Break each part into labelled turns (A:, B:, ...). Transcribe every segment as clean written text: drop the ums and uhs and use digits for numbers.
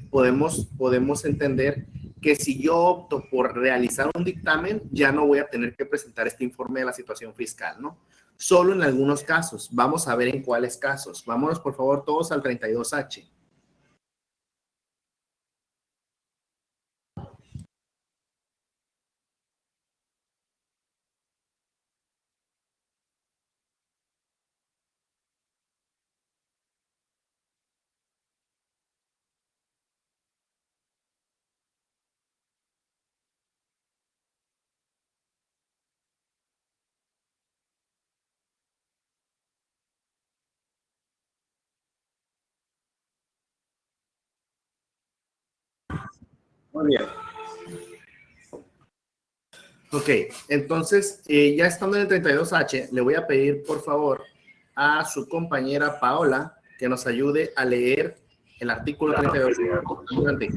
A: podemos entender que si yo opto por realizar un dictamen, ya no voy a tener que presentar este informe de la situación fiscal, ¿no? Solo en algunos casos. Vamos a ver en cuáles casos. Vámonos, por favor, todos al 32H. Muy bien. Ok, entonces, ya estando en el 32H, le voy a pedir, por favor, a su compañera Paola que nos ayude a leer el artículo 32. Adelante.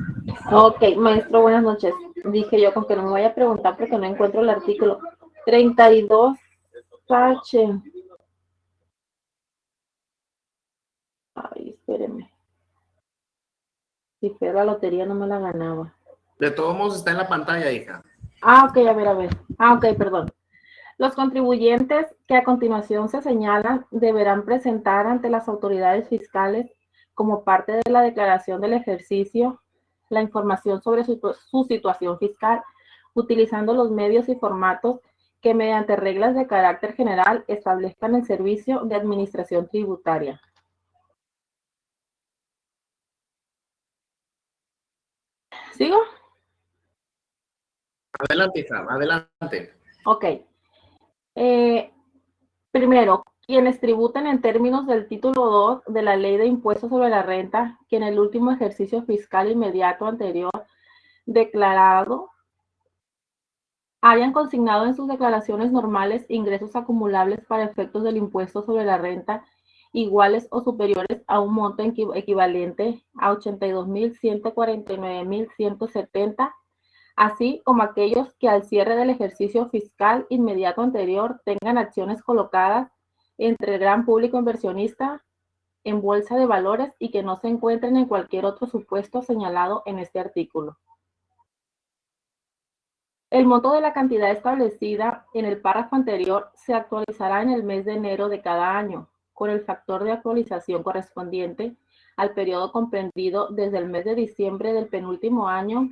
B: Ok, maestro, buenas noches. Dije yo con que no me vaya a preguntar porque no encuentro el artículo 32H. Ay, espéreme. Si fuera la lotería no me la ganaba.
A: De todos modos está en la pantalla, hija.
B: Ok, a ver. Ok, perdón. Los contribuyentes que a continuación se señalan deberán presentar ante las autoridades fiscales como parte de la declaración del ejercicio la información sobre su situación fiscal, utilizando los medios y formatos que mediante reglas de carácter general establezcan el Servicio de Administración Tributaria. ¿Sigo?
A: Adelante, hija, adelante.
B: Ok. Primero, quienes tributen en términos del título 2 de la Ley de Impuestos sobre la Renta, que en el último ejercicio fiscal inmediato anterior declarado hayan consignado en sus declaraciones normales ingresos acumulables para efectos del impuesto sobre la renta iguales o superiores a un monto equivalente a 82.149.170, así como aquellos que al cierre del ejercicio fiscal inmediato anterior tengan acciones colocadas entre el gran público inversionista en bolsa de valores y que no se encuentren en cualquier otro supuesto señalado en este artículo. El monto de la cantidad establecida en el párrafo anterior se actualizará en el mes de enero de cada año, con el factor de actualización correspondiente al periodo comprendido desde el mes de diciembre del penúltimo año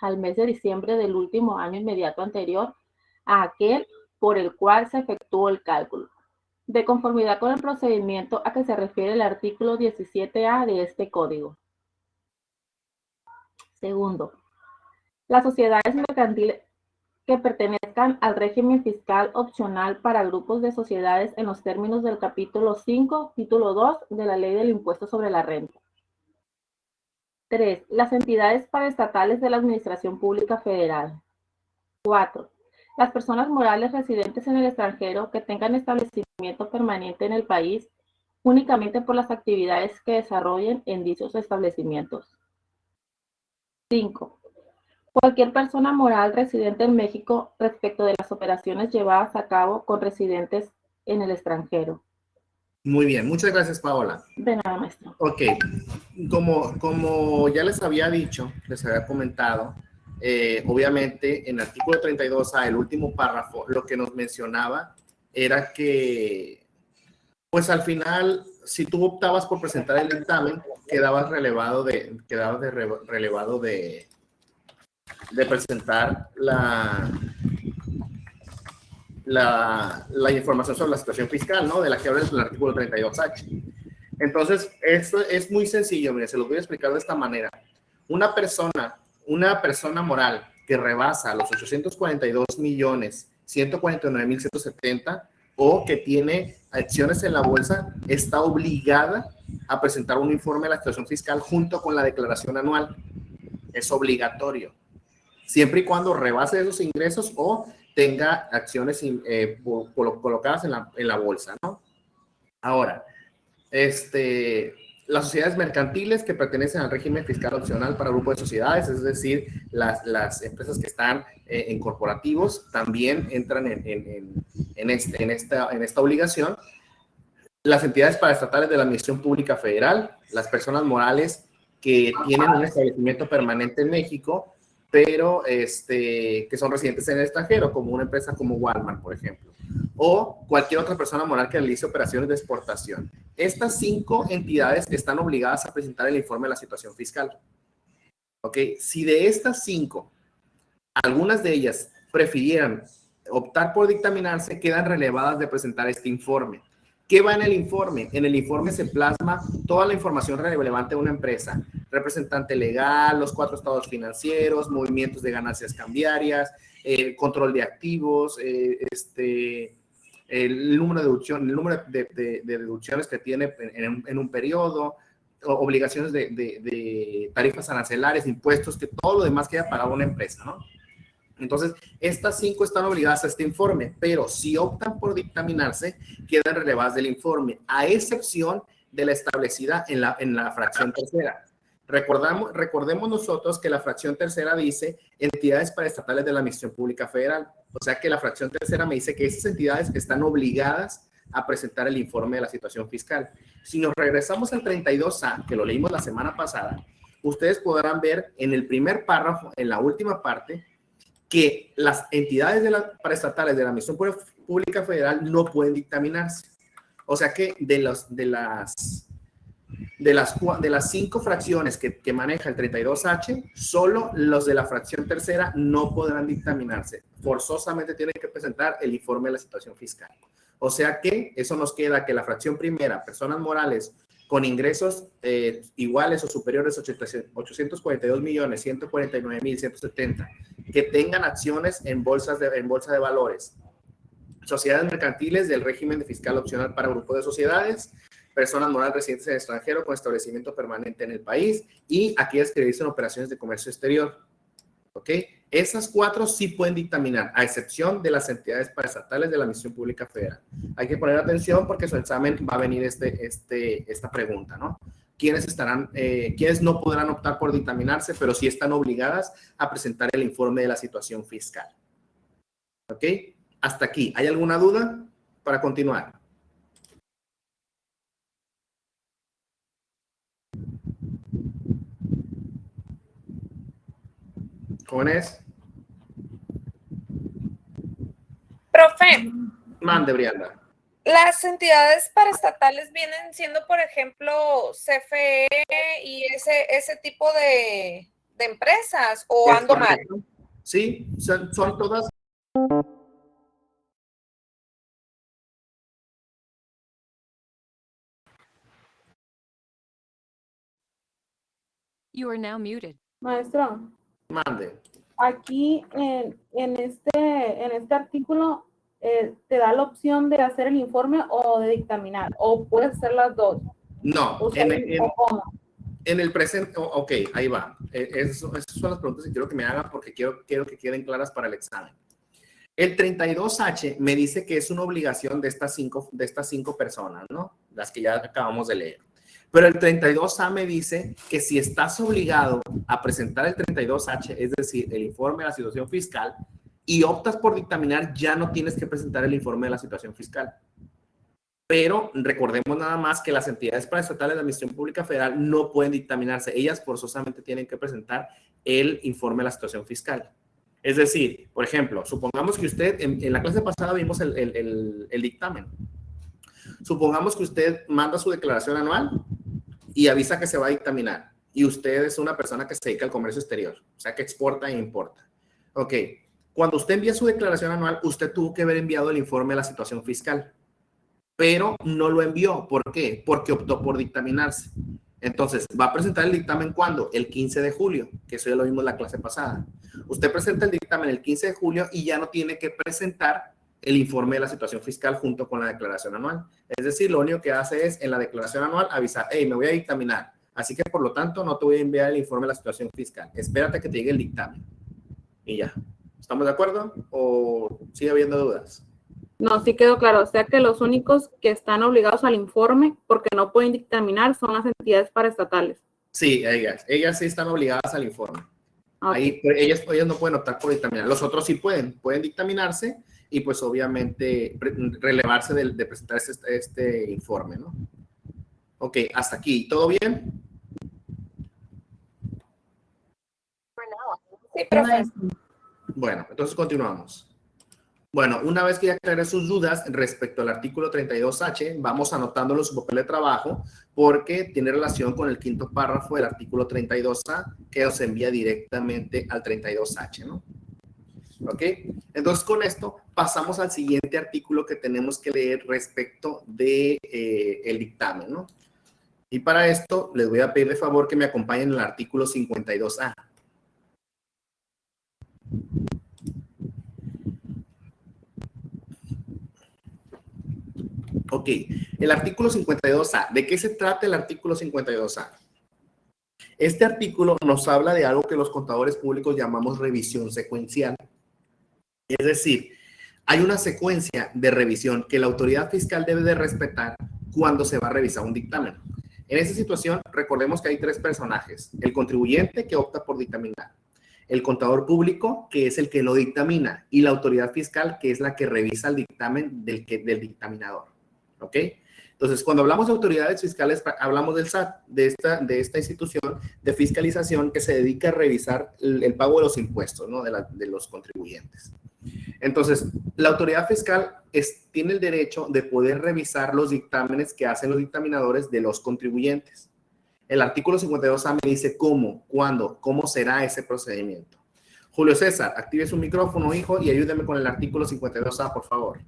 B: al mes de diciembre del último año inmediato anterior a aquel por el cual se efectuó el cálculo, de conformidad con el procedimiento a que se refiere el artículo 17A de este código. Segundo, las sociedades mercantiles que pertenezcan al régimen fiscal opcional para grupos de sociedades en los términos del capítulo 5, título 2 de la Ley del Impuesto sobre la Renta. 3. Las entidades paraestatales de la Administración Pública Federal. 4. Las personas morales residentes en el extranjero que tengan establecimiento permanente en el país únicamente por las actividades que desarrollen en dichos establecimientos. 5. Cualquier persona moral residente en México respecto de las operaciones llevadas a cabo con residentes en el extranjero.
A: Muy bien, muchas gracias, Paola.
B: De nada, maestro.
A: Ok, como ya les había dicho, les había comentado, obviamente en el artículo 32A, el último párrafo, lo que nos mencionaba era que, pues al final, si tú optabas por presentar el dictamen, quedabas relevado de presentar la información sobre la situación fiscal, ¿no? De la que habla el artículo 32H. Entonces, esto es muy sencillo, mire, se lo voy a explicar de esta manera. Una persona moral que rebasa los 842.149.170 o que tiene acciones en la bolsa, está obligada a presentar un informe de la situación fiscal junto con la declaración anual. Es obligatorio, siempre y cuando rebase esos ingresos o tenga acciones colocadas en la bolsa, ¿no? Ahora, las sociedades mercantiles que pertenecen al régimen fiscal opcional para grupos de sociedades, es decir, las empresas que están en corporativos, también entran en esta obligación. Las entidades paraestatales de la Administración Pública Federal, las personas morales que tienen un establecimiento permanente en México, pero que son residentes en el extranjero, como una empresa como Walmart, por ejemplo, o cualquier otra persona moral que realice operaciones de exportación. Estas 5 entidades están obligadas a presentar el informe de la situación fiscal. ¿Ok? Si de estas 5, algunas de ellas prefirieran optar por dictaminarse, quedan relevadas de presentar este informe. ¿Qué va en el informe? En el informe se plasma toda la información relevante de una empresa: representante legal, los 4 estados financieros, movimientos de ganancias cambiarias, control de activos, el número de deducciones que tiene en un periodo, obligaciones de tarifas arancelarias, impuestos, que todo lo demás que haya pagado una empresa, ¿no? Entonces, estas 5 están obligadas a este informe, pero si optan por dictaminarse, quedan relevadas del informe, a excepción de la establecida en la fracción tercera. Recordemos nosotros que la fracción tercera dice entidades paraestatales de la Administración Pública Federal. O sea que la fracción tercera me dice que esas entidades están obligadas a presentar el informe de la situación fiscal. Si nos regresamos al 32A, que lo leímos la semana pasada, ustedes podrán ver en el primer párrafo, en la última parte, que las entidades paraestatales de la Administración Pública Federal no pueden dictaminarse. O sea que de las 5 fracciones que maneja el 32H, solo los de la fracción tercera no podrán dictaminarse. Forzosamente tienen que presentar el informe de la situación fiscal. O sea que eso nos queda que la fracción primera, personas morales con ingresos iguales o superiores a 842.149.170, que tengan acciones en bolsa de valores, sociedades mercantiles del régimen de fiscal opcional para grupos de sociedades, personas morales residentes en el extranjero con establecimiento permanente en el país y aquellas que realizan operaciones de comercio exterior. ¿Ok? Esas 4 sí pueden dictaminar, a excepción de las entidades paraestatales de la Administración Pública Federal. Hay que poner atención porque su examen va a venir esta pregunta, ¿no? ¿Quiénes no podrán optar por dictaminarse, pero sí están obligadas a presentar el informe de la situación fiscal? ¿Ok? Hasta aquí. ¿Hay alguna duda para continuar? Jóvenes.
C: Profe.
A: Mande, Brianda.
C: Las entidades paraestatales vienen siendo, por ejemplo, CFE y ese tipo de empresas, ¿o ando mal?
A: Sí, son todas.
D: You are now muted.
B: Maestro,
A: Mande.
B: aquí en este artículo te da la opción de hacer el informe o de dictaminar, o puedes hacer las dos.
A: No,
B: O sea, ¿cómo?
A: En el presente, ok, ahí va. Esas son las preguntas que quiero que me hagan porque quiero que queden claras para el examen. El 32H me dice que es una obligación de estas cinco personas, ¿no? Las que ya acabamos de leer. Pero el 32A me dice que si estás obligado a presentar el 32H, es decir, el informe de la situación fiscal, y optas por dictaminar, ya no tienes que presentar el informe de la situación fiscal. Pero recordemos nada más que las entidades paraestatales de la Administración Pública Federal no pueden dictaminarse. Ellas forzosamente tienen que presentar el informe de la situación fiscal. Es decir, por ejemplo, supongamos que usted, en la clase pasada vimos el dictamen. Supongamos que usted manda su declaración anual y avisa que se va a dictaminar. Y usted es una persona que se dedica al comercio exterior, o sea, que exporta e importa. Ok, cuando usted envía su declaración anual, usted tuvo que haber enviado el informe de la situación fiscal, pero no lo envió. ¿Por qué? Porque optó por dictaminarse. Entonces, ¿va a presentar el dictamen cuándo? El 15 de julio, que eso ya lo vimos en la clase pasada. Usted presenta el dictamen el 15 de julio y ya no tiene que presentar el informe de la situación fiscal junto con la declaración anual. Es decir, lo único que hace es en la declaración anual avisar, hey, me voy a dictaminar. Así que, por lo tanto, no te voy a enviar el informe de la situación fiscal. Espérate que te llegue el dictamen. Y ya. ¿Estamos de acuerdo? ¿O sigue habiendo dudas?
B: No, sí quedó claro. O sea que los únicos que están obligados al informe porque no pueden dictaminar son las entidades paraestatales.
A: Sí, ellas sí están obligadas al informe.
B: Okay.
A: Ahí, ellas no pueden optar por dictaminar. Los otros sí pueden dictaminarse y pues obviamente relevarse de presentar este informe, ¿no? Ok, hasta aquí. ¿Todo bien?
C: Sí, profe.
A: Bueno, entonces continuamos. Bueno, una vez que ya aclaré sus dudas respecto al artículo 32H, vamos anotándolo en su papel de trabajo porque tiene relación con el quinto párrafo del artículo 32A que os envía directamente al 32H, ¿no? ¿Ok? Entonces, con esto pasamos al siguiente artículo que tenemos que leer respecto de el dictamen, ¿no? Y para esto les voy a pedir de favor que me acompañen en el artículo 52A. Ok, el artículo 52A. ¿De qué se trata el artículo 52A? Este artículo nos habla de algo que los contadores públicos llamamos revisión secuencial. Es decir, hay una secuencia de revisión que la autoridad fiscal debe de respetar cuando se va a revisar un dictamen. En esta situación, recordemos que hay tres personajes. El contribuyente, que opta por dictaminar. El contador público, que es el que lo dictamina. Y la autoridad fiscal, que es la que revisa el dictamen del dictaminador. ¿Ok? Entonces, cuando hablamos de autoridades fiscales, hablamos del SAT, de esta institución de fiscalización que se dedica a revisar el pago de los impuestos, ¿no? de los contribuyentes. Entonces, la autoridad fiscal tiene el derecho de poder revisar los dictámenes que hacen los dictaminadores de los contribuyentes. El artículo 52A me dice cómo, cuándo, cómo será ese procedimiento. Julio César, active su micrófono, hijo, y ayúdeme con el artículo 52A, por favor.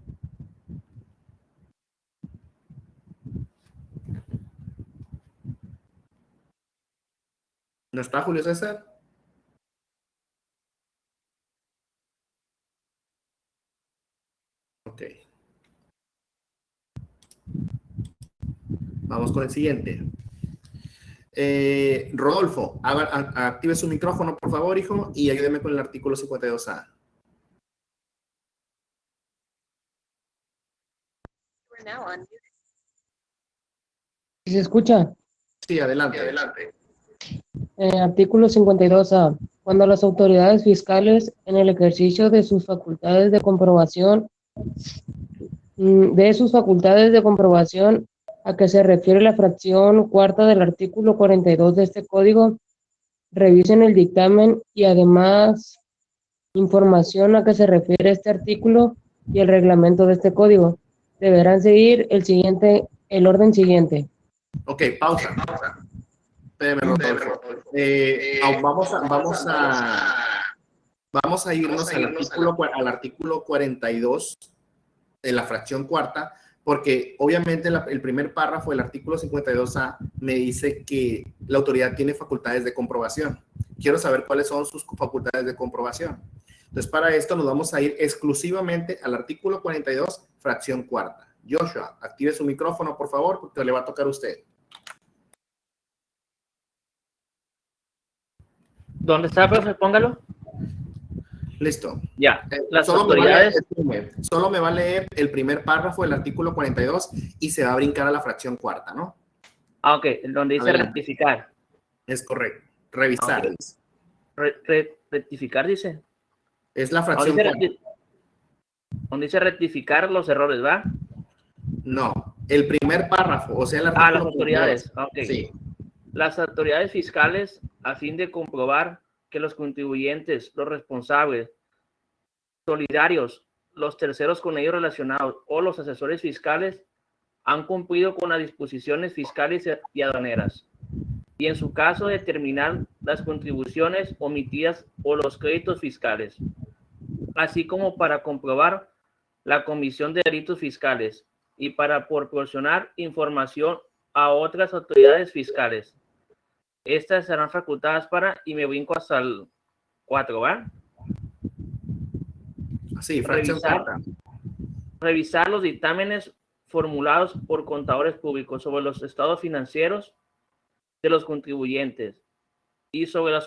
A: ¿No está Julio César? Ok. Vamos con el siguiente. Rodolfo, active su micrófono, por favor, hijo, y ayúdeme con el artículo 52A.
D: ¿Se escucha?
A: Sí, adelante, adelante.
D: Artículo 52A. Cuando las autoridades fiscales, en el ejercicio de sus facultades de comprobación, a que se refiere la fracción cuarta del artículo 42 de este código, revisen el dictamen y además información a que se refiere este artículo y el reglamento de este código, deberán seguir el orden siguiente.
A: Ok, pausa. Espérame, Rodolfo. Vamos a irnos al artículo 42 de la fracción cuarta, porque obviamente el primer párrafo del artículo 52A me dice que la autoridad tiene facultades de comprobación. Quiero saber cuáles son sus facultades de comprobación. Entonces, para esto nos vamos a ir exclusivamente al artículo 42, fracción cuarta. Joshua, active su micrófono, por favor, porque le va a tocar a usted.
E: ¿Dónde está, profe? Póngalo.
A: Listo.
E: Ya. Las
A: Solo
E: autoridades.
A: Solo me va a leer el primer párrafo del artículo 42 y se va a brincar a la fracción cuarta, ¿no?
E: Ah, ok. Donde dice
A: Adelante.
E: rectificar.
A: Es correcto. Revisar.
E: Okay. Rectificar dice.
A: Es la fracción cuarta.
E: Donde dice rectificar los errores, ¿va?
A: No. El primer párrafo, o sea, el artículo
E: las autoridades.
A: 42.
E: Ok.
A: Sí.
E: Las autoridades fiscales, a fin de comprobar que los contribuyentes, los responsables, solidarios, los terceros con ellos relacionados o los asesores fiscales han cumplido con las disposiciones fiscales y aduaneras. Y en su caso, determinar las contribuciones omitidas o los créditos fiscales, así como para comprobar la comisión de delitos fiscales y para proporcionar información a otras autoridades fiscales. Estas serán facultadas para, y me brinco hasta el 4, ¿va?
A: Sí, fracción cuarta.
E: Revisar los dictámenes formulados por contadores públicos sobre los estados financieros de los contribuyentes y sobre las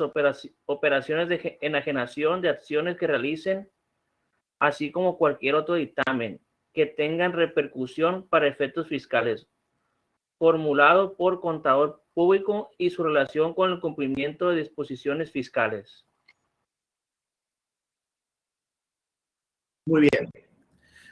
E: operaciones de enajenación de acciones que realicen, así como cualquier otro dictamen que tengan repercusión para efectos fiscales, formulado por contador público y su relación con el cumplimiento de disposiciones fiscales.
A: Muy bien.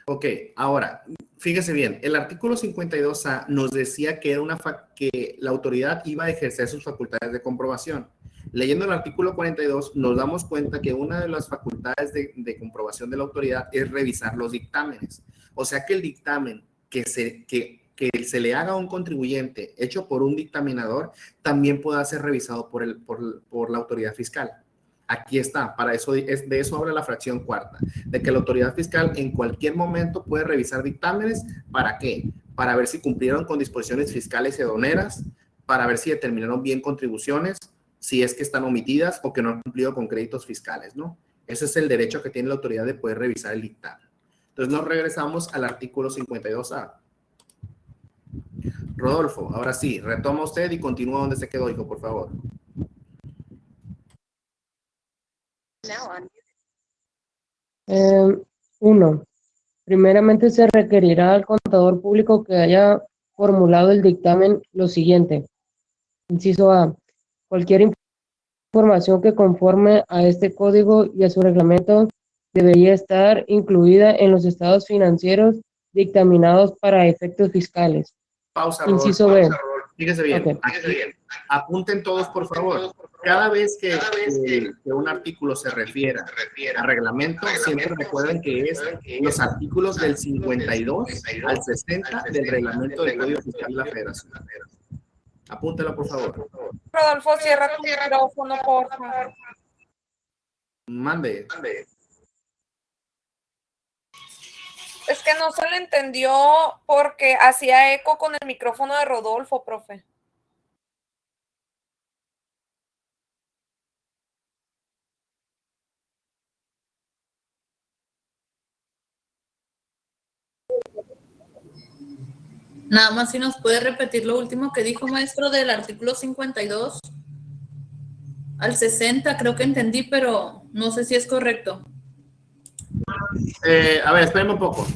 A: Ok, ahora, fíjese bien, el artículo 52A nos decía que era que la autoridad iba a ejercer sus facultades de comprobación. Leyendo el artículo 42, nos damos cuenta que una de las facultades de comprobación de la autoridad es revisar los dictámenes. O sea que el dictamen que se le haga a un contribuyente hecho por un dictaminador también pueda ser revisado por la autoridad fiscal. Aquí está, para eso, de eso habla la fracción cuarta, de que la autoridad fiscal en cualquier momento puede revisar dictámenes. ¿Para qué? Para ver si cumplieron con disposiciones fiscales y aduaneras, para ver si determinaron bien contribuciones, si es que están omitidas o que no han cumplido con créditos fiscales, ¿no? Ese es el derecho que tiene la autoridad de poder revisar el dictamen. Entonces nos regresamos al artículo 52A. Rodolfo, ahora sí, retoma usted y continúa donde se quedó, hijo, por favor.
D: Uno, primeramente se requerirá al contador público que haya formulado el dictamen lo siguiente. Inciso A. Cualquier información que conforme a este código y a su reglamento debería estar incluida en los estados financieros dictaminados para efectos fiscales.
A: Pausa,
D: Inciso
A: Rodolfo.
D: B.
A: Fíjese bien.
D: Okay.
A: Aquí, apunten todos, por favor. Cada vez que un artículo se refiera a reglamento, siempre recuerden que es los artículos del 52 al 60 del reglamento del Código Fiscal de la Federación. Apúntelo, por favor.
C: Rodolfo, cierra tu micrófono, por favor.
A: Mande.
C: Es que no se le entendió porque hacía eco con el micrófono de Rodolfo, profe.
F: Nada más si nos puede repetir lo último que dijo, maestro, del artículo 52 al 60, creo que entendí, pero no sé si es correcto.
A: A ver, espérenme un poco.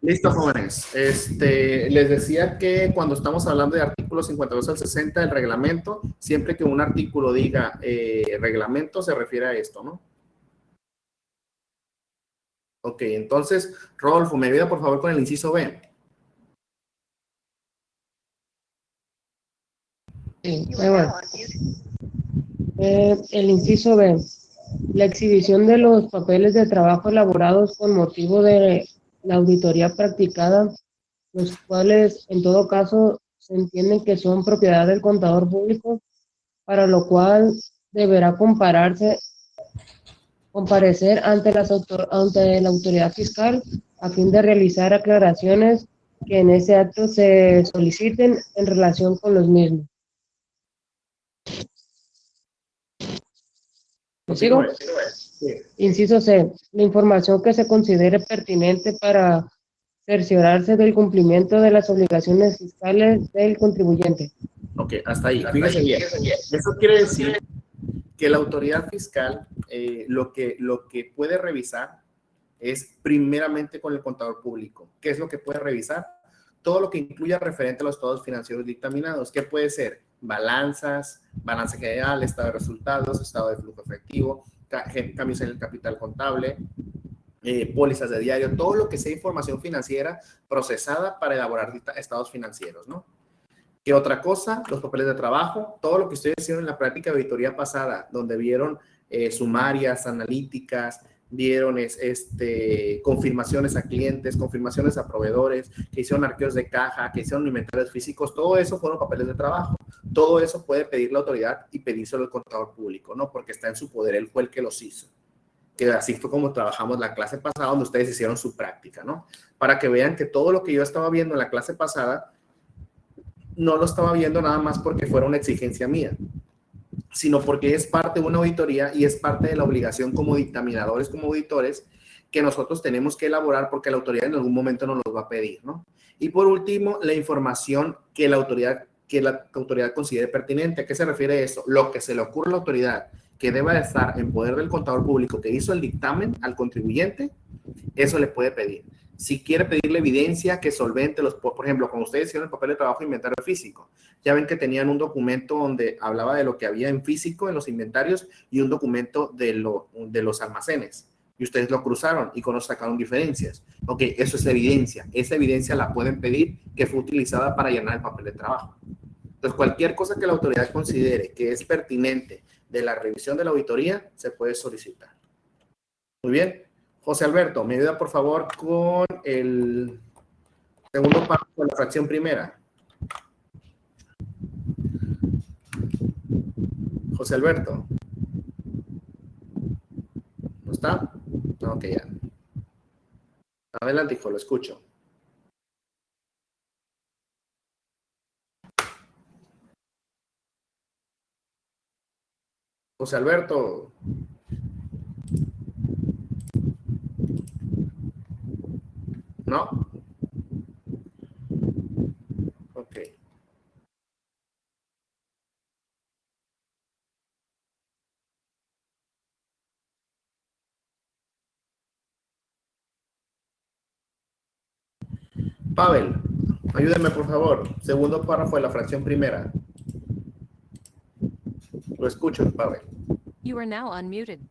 A: Listo, jóvenes. Les decía que cuando estamos hablando de artículos 52 al 60 del reglamento, siempre que un artículo diga reglamento, se refiere a esto, ¿no? Ok, entonces, Rodolfo, me ayuda por favor con el inciso B.
D: Sí, ahí va. El inciso B. La exhibición de los papeles de trabajo elaborados con motivo de la auditoría practicada, los cuales en todo caso se entienden que son propiedad del contador público, para lo cual deberá comparecer ante la autoridad fiscal a fin de realizar aclaraciones que en ese acto se soliciten en relación con los mismos. ¿Me sigo?
A: Sí.
D: Inciso C. La información que se considere pertinente para cerciorarse del cumplimiento de las obligaciones fiscales del contribuyente.
A: Ok, hasta ahí. Fíjense bien. Eso quiere decir que la autoridad fiscal lo que puede revisar es primeramente con el contador público. ¿Qué es lo que puede revisar? Todo lo que incluya referente a los estados financieros dictaminados. ¿Qué puede ser? Balanzas, balance general, estado de resultados, estado de flujo efectivo, cambios en el capital contable, pólizas de diario, todo lo que sea información financiera procesada para elaborar estados financieros, ¿no? ¿Qué otra cosa? Los papeles de trabajo, todo lo que ustedes hicieron en la práctica de auditoría pasada, donde vieron sumarias, analíticas, vieron confirmaciones a clientes, confirmaciones a proveedores, que hicieron arqueos de caja, que hicieron inventarios físicos, todo eso fueron papeles de trabajo. Todo eso puede pedir la autoridad y pedírselo al contador público, ¿no? Porque está en su poder, él fue el que los hizo. Que así fue como trabajamos la clase pasada, donde ustedes hicieron su práctica, ¿no? Para que vean que todo lo que yo estaba viendo en la clase pasada, no lo estaba viendo nada más porque fuera una exigencia mía, sino porque es parte de una auditoría y es parte de la obligación como dictaminadores, como auditores, que nosotros tenemos que elaborar porque la autoridad en algún momento nos los va a pedir, ¿no? Y por último, la información que la autoridad considere pertinente. ¿A qué se refiere eso? Lo que se le ocurre a la autoridad que deba de estar en poder del contador público que hizo el dictamen al contribuyente, eso le puede pedir. Si quiere pedirle evidencia que solvente por ejemplo, cuando ustedes hicieron el papel de trabajo de inventario físico, ya ven que tenían un documento donde hablaba de lo que había en físico en los inventarios y un documento de los almacenes. Y ustedes lo cruzaron y con eso sacaron diferencias. Ok, eso es evidencia. Esa evidencia la pueden pedir que fue utilizada para llenar el papel de trabajo. Entonces, cualquier cosa que la autoridad considere que es pertinente de la revisión de la auditoría, se puede solicitar. Muy bien. José Alberto, me ayuda por favor con el segundo párrafo de la fracción primera. José Alberto. ¿No está? Ok, ya. Adelante, hijo, lo escucho. José Alberto. ¿No? Ok. Pavel, ayúdeme por favor. Segundo párrafo de la fracción primera. Lo escucho, Pavel.
G: You are now unmuted.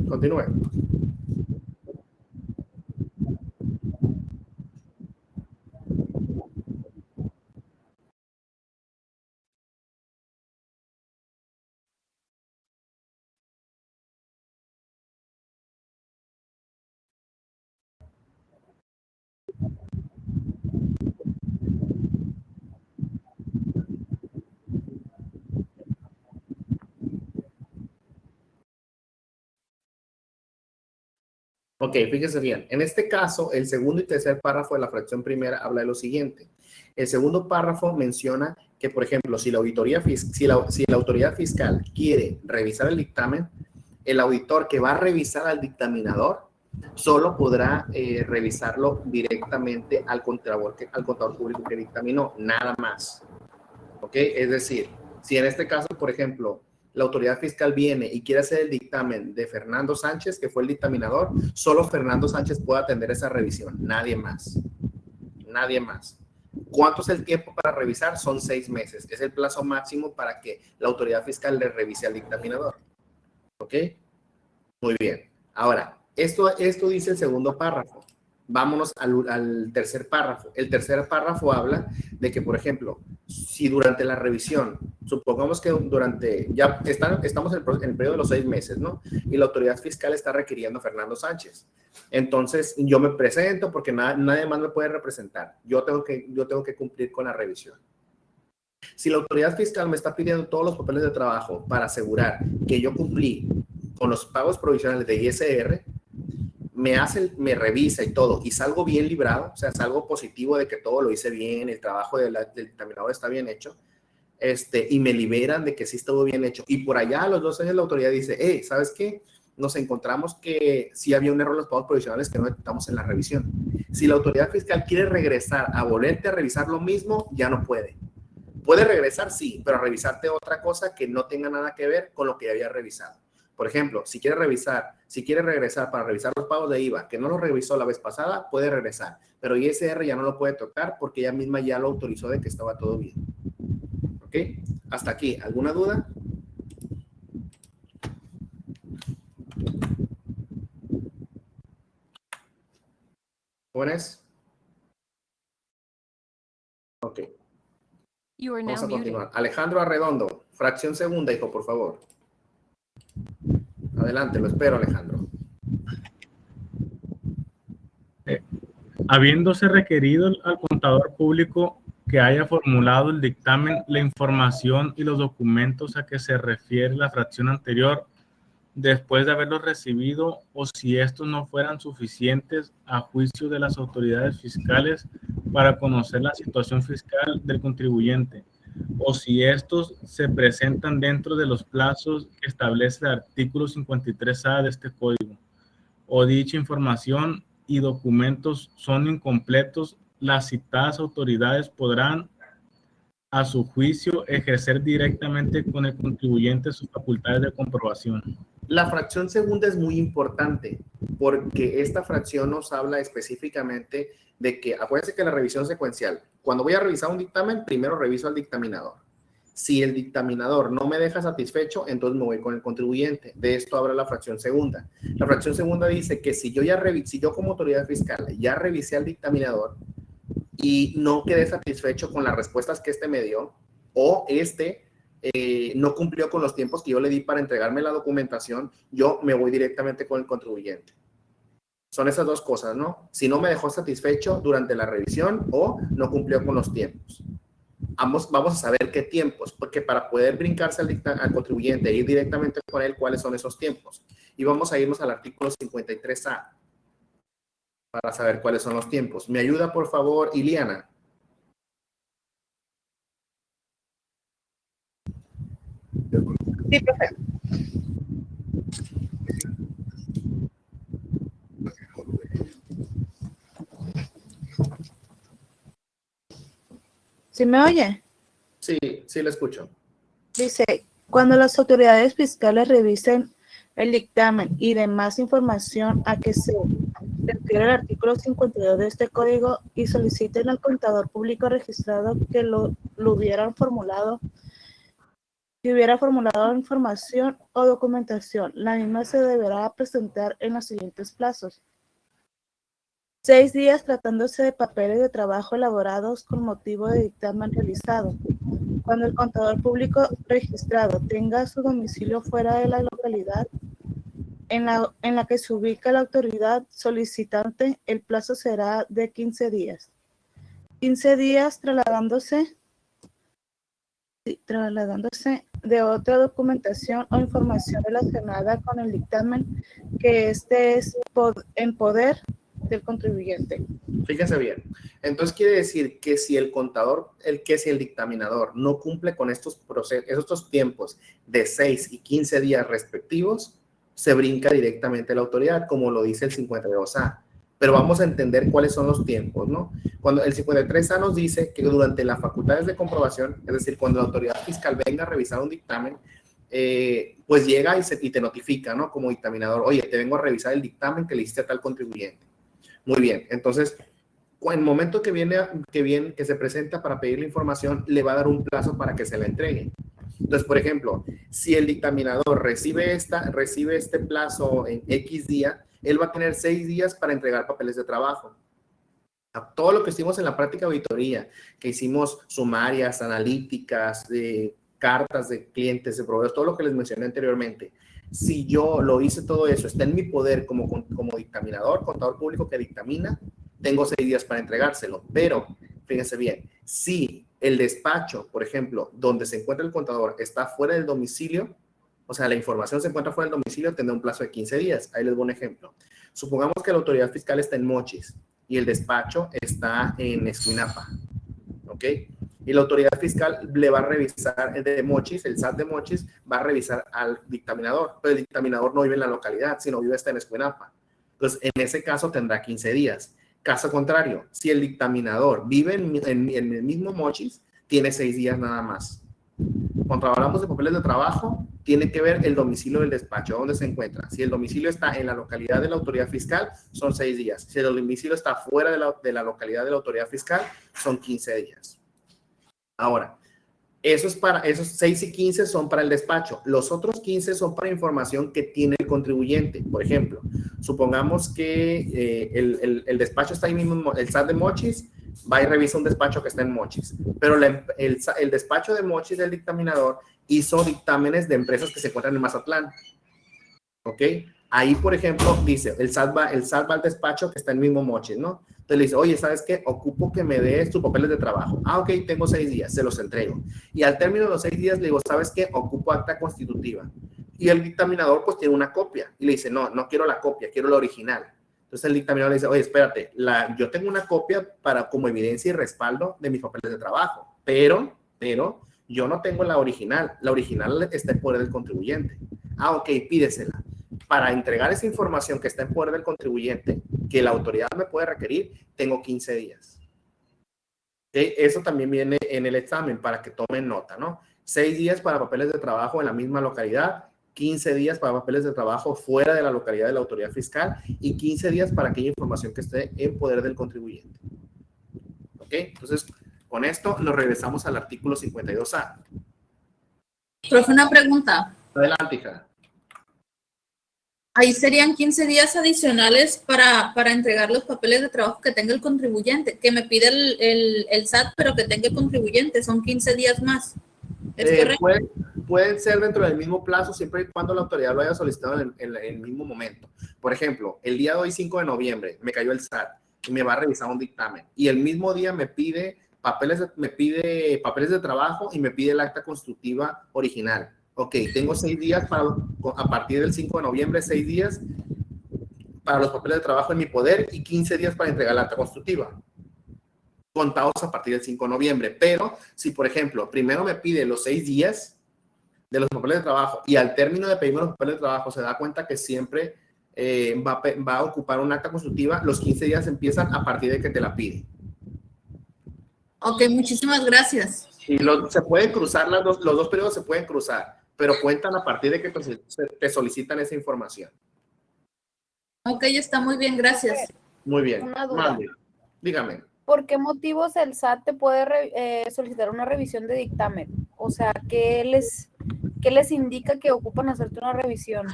A: Continúe. Ok, fíjese bien. En este caso, el segundo y tercer párrafo de la fracción primera habla de lo siguiente. El segundo párrafo menciona que, por ejemplo, si la autoridad fiscal quiere revisar el dictamen, el auditor que va a revisar al dictaminador solo podrá revisarlo directamente al contador público que dictaminó, nada más. ¿Ok? Es decir, si en este caso, por ejemplo, la autoridad fiscal viene y quiere hacer el dictamen de Fernando Sánchez, que fue el dictaminador, solo Fernando Sánchez puede atender esa revisión, nadie más. Nadie más. ¿Cuánto es el tiempo para revisar? Son 6 meses. Es el plazo máximo para que la autoridad fiscal le revise al dictaminador. ¿Ok? Muy bien. Ahora, esto dice el segundo párrafo. Vámonos al tercer párrafo. El tercer párrafo habla de que, por ejemplo, si durante la revisión, supongamos que estamos en el periodo de los 6 meses, ¿no? Y la autoridad fiscal está requiriendo a Fernando Sánchez. Entonces, yo me presento porque nadie más me puede representar. Yo tengo que cumplir con la revisión. Si la autoridad fiscal me está pidiendo todos los papeles de trabajo para asegurar que yo cumplí con los pagos provisionales de ISR, me revisa y todo, y salgo bien librado, o sea, salgo positivo de que todo lo hice bien, el trabajo del dictaminador está bien hecho, y me liberan de que sí estuvo bien hecho. Y por allá a los 2 años la autoridad dice, ¿sabes qué? Nos encontramos que sí había un error en los pagos provisionales que no detectamos en la revisión. Si la autoridad fiscal quiere regresar a volverte a revisar lo mismo, ya no puede. Puede regresar, sí, pero a revisarte otra cosa que no tenga nada que ver con lo que había revisado. Por ejemplo, si quiere regresar para revisar los pagos de IVA, que no lo revisó la vez pasada, puede regresar. Pero ISR ya no lo puede tocar porque ella misma ya lo autorizó de que estaba todo bien. ¿Ok? Hasta aquí. ¿Alguna duda? ¿Jóvenes? Ok.
G: You are
A: Vamos
G: now
A: a
G: muted.
A: continuar. Alejandro Arredondo, fracción segunda, hijo, por favor. Adelante, lo espero, Alejandro.
H: Habiéndose requerido al contador público que haya formulado el dictamen, la información y los documentos a que se refiere la fracción anterior, después de haberlos recibido, o si estos no fueran suficientes a juicio de las autoridades fiscales para conocer la situación fiscal del contribuyente, o si estos se presentan dentro de los plazos que establece el artículo 53A de este código, o dicha información y documentos son incompletos, las citadas autoridades podrán, a su juicio, ejercer directamente con el contribuyente sus facultades de comprobación.
A: La fracción segunda es muy importante porque esta fracción nos habla específicamente de que, acuérdense que la revisión secuencial, cuando voy a revisar un dictamen, primero reviso al dictaminador. Si el dictaminador no me deja satisfecho, entonces me voy con el contribuyente. De esto habla la fracción segunda. La fracción segunda dice que si yo como autoridad fiscal ya revisé al dictaminador y no quedé satisfecho con las respuestas que me dio, o no cumplió con los tiempos que yo le di para entregarme la documentación, yo me voy directamente con el contribuyente. Son esas dos cosas, ¿no? Si no me dejó satisfecho durante la revisión o no cumplió con los tiempos. Vamos a saber qué tiempos, porque para poder brincarse al contribuyente e ir directamente con él, cuáles son esos tiempos. Y vamos a irnos al artículo 53A para saber cuáles son los tiempos. ¿Me ayuda, por favor, Iliana?
C: Sí, profe. ¿Sí me oye?
A: Sí, sí, le escucho.
C: Dice, cuando las autoridades fiscales revisen el dictamen y demás información a que se refiere el artículo 52 de este código y soliciten al contador público registrado que lo hubiera formulado, información o documentación, la misma se deberá presentar en los siguientes plazos. 6 días tratándose de papeles de trabajo elaborados con motivo de dictamen realizado. Cuando el contador público registrado tenga su domicilio fuera de la localidad en la que se ubica la autoridad solicitante, el plazo será de 15 días. 15 días trasladándose de otra documentación o información relacionada con el dictamen que esté en poder del contribuyente.
A: Fíjense bien. Entonces quiere decir que si el contador, si el dictaminador no cumple con estos tiempos de 6 y 15 días respectivos, se brinca directamente la autoridad, como lo dice el 52A. Pero vamos a entender cuáles son los tiempos, ¿no? Cuando el 53A nos dice que durante las facultades de comprobación, es decir, cuando la autoridad fiscal venga a revisar un dictamen, pues llega y te notifica, ¿no? Como dictaminador, oye, te vengo a revisar el dictamen que le hiciste a tal contribuyente. Muy bien, entonces, en el momento que se presenta para pedir la información, le va a dar un plazo para que se la entregue. Entonces, por ejemplo, si el dictaminador recibe este plazo en X día, él va a tener 6 días para entregar papeles de trabajo. Todo lo que hicimos en la práctica auditoría, que hicimos sumarias, analíticas, cartas de clientes, de proveedores, todo lo que les mencioné anteriormente. Si yo lo hice todo eso, está en mi poder como dictaminador, contador público que dictamina, tengo 6 días para entregárselo. Pero, fíjense bien, si el despacho, por ejemplo, donde se encuentra el contador está fuera del domicilio, o sea, la información se encuentra fuera del domicilio, tendrá un plazo de 15 días. Ahí les doy un ejemplo. Supongamos que la autoridad fiscal está en Mochis y el despacho está en Escuinapa, ¿ok? Y la autoridad fiscal le va a revisar el de Mochis, el SAT de Mochis, va a revisar al dictaminador, pero el dictaminador no vive en la localidad, sino vive hasta en Escuinapa. Entonces, en ese caso tendrá 15 días. Caso contrario, si el dictaminador vive en el mismo Mochis, tiene 6 días nada más. Cuando hablamos de papeles de trabajo, tiene que ver el domicilio del despacho, dónde se encuentra. Si el domicilio está en la localidad de la autoridad fiscal, son 6 días. Si el domicilio está fuera de la localidad de la autoridad fiscal, son 15 días. Ahora, esos 6 y 15 son para el despacho. Los otros 15 son para información que tiene el contribuyente. Por ejemplo, supongamos que el despacho está ahí mismo, el SAT de Mochis, va y revisa un despacho que está en Mochis. Pero el despacho de Mochis del dictaminador hizo dictámenes de empresas que se encuentran en Mazatlán. ¿Ok? Ahí, por ejemplo, dice, el SAT va al despacho que está en el mismo Mochis, ¿no? Entonces le dice, oye, ¿sabes qué? Ocupo que me des tus papeles de trabajo. Ah, ok, tengo 6 días, se los entrego. Y al término de los 6 días le digo, ¿sabes qué? Ocupo acta constitutiva. Y el dictaminador pues tiene una copia. Y le dice, no quiero la copia, quiero la original. Entonces el dictaminador le dice, oye, espérate, yo tengo una copia como evidencia y respaldo de mis papeles de trabajo, pero yo no tengo la original. La original está en poder del contribuyente. Ah, ok, pídesela. Para entregar esa información que está en poder del contribuyente, que la autoridad me puede requerir, tengo 15 días. ¿Okay? Eso también viene en el examen para que tomen nota, ¿no? 6 días para papeles de trabajo en la misma localidad, 15 días para papeles de trabajo fuera de la localidad de la autoridad fiscal y 15 días para aquella información que esté en poder del contribuyente. ¿Ok? Entonces, con esto nos regresamos al artículo 52A.
F: Profe, una pregunta.
A: Adelante, hija.
F: Ahí serían 15 días adicionales para entregar los papeles de trabajo que tenga el contribuyente, que me pide el SAT, pero que tenga el contribuyente. Son 15 días más. ¿Es correcto?
A: Pueden ser dentro del mismo plazo, siempre y cuando la autoridad lo haya solicitado en el mismo momento. Por ejemplo, el día de hoy, 5 de noviembre, me cayó el SAT y me va a revisar un dictamen. Y el mismo día me pide papeles de trabajo y me pide el acta constitutiva original. Ok, tengo 6 días a partir del 5 de noviembre, 6 días para los papeles de trabajo en mi poder y 15 días para entregar la acta constitutiva, contados a partir del 5 de noviembre. Pero si, por ejemplo, primero me pide los 6 días de los papeles de trabajo y al término de pedirme los papeles de trabajo se da cuenta que siempre va a ocupar una acta constitutiva, los 15 días empiezan a partir de que te la pide.
F: Ok, muchísimas gracias.
A: Y se pueden cruzar los dos periodos se pueden cruzar, pero cuentan a partir de que te solicitan esa información.
F: Ok, está muy bien, gracias.
A: Muy bien.
I: Una duda.
A: Mande. Dígame.
I: ¿Por qué motivos el SAT te puede solicitar una revisión de dictamen? O sea, ¿qué les indica que ocupan hacerte una revisión?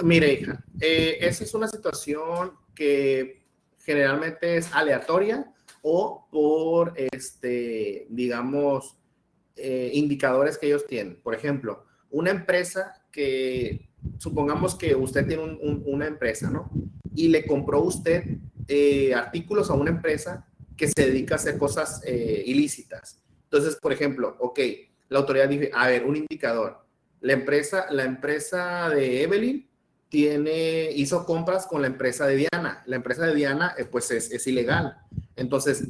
A: Mire, hija, esa es una situación que generalmente es aleatoria o por, digamos, indicadores que ellos tienen. Por ejemplo, una empresa que, supongamos que usted tiene una empresa, ¿no? Y le compró usted artículos a una empresa que se dedica a hacer cosas ilícitas. Entonces, por ejemplo, ok, La autoridad dice, a ver, un indicador. La empresa de Evelyn hizo compras con la empresa de Diana. La empresa de Diana, pues es ilegal. Entonces,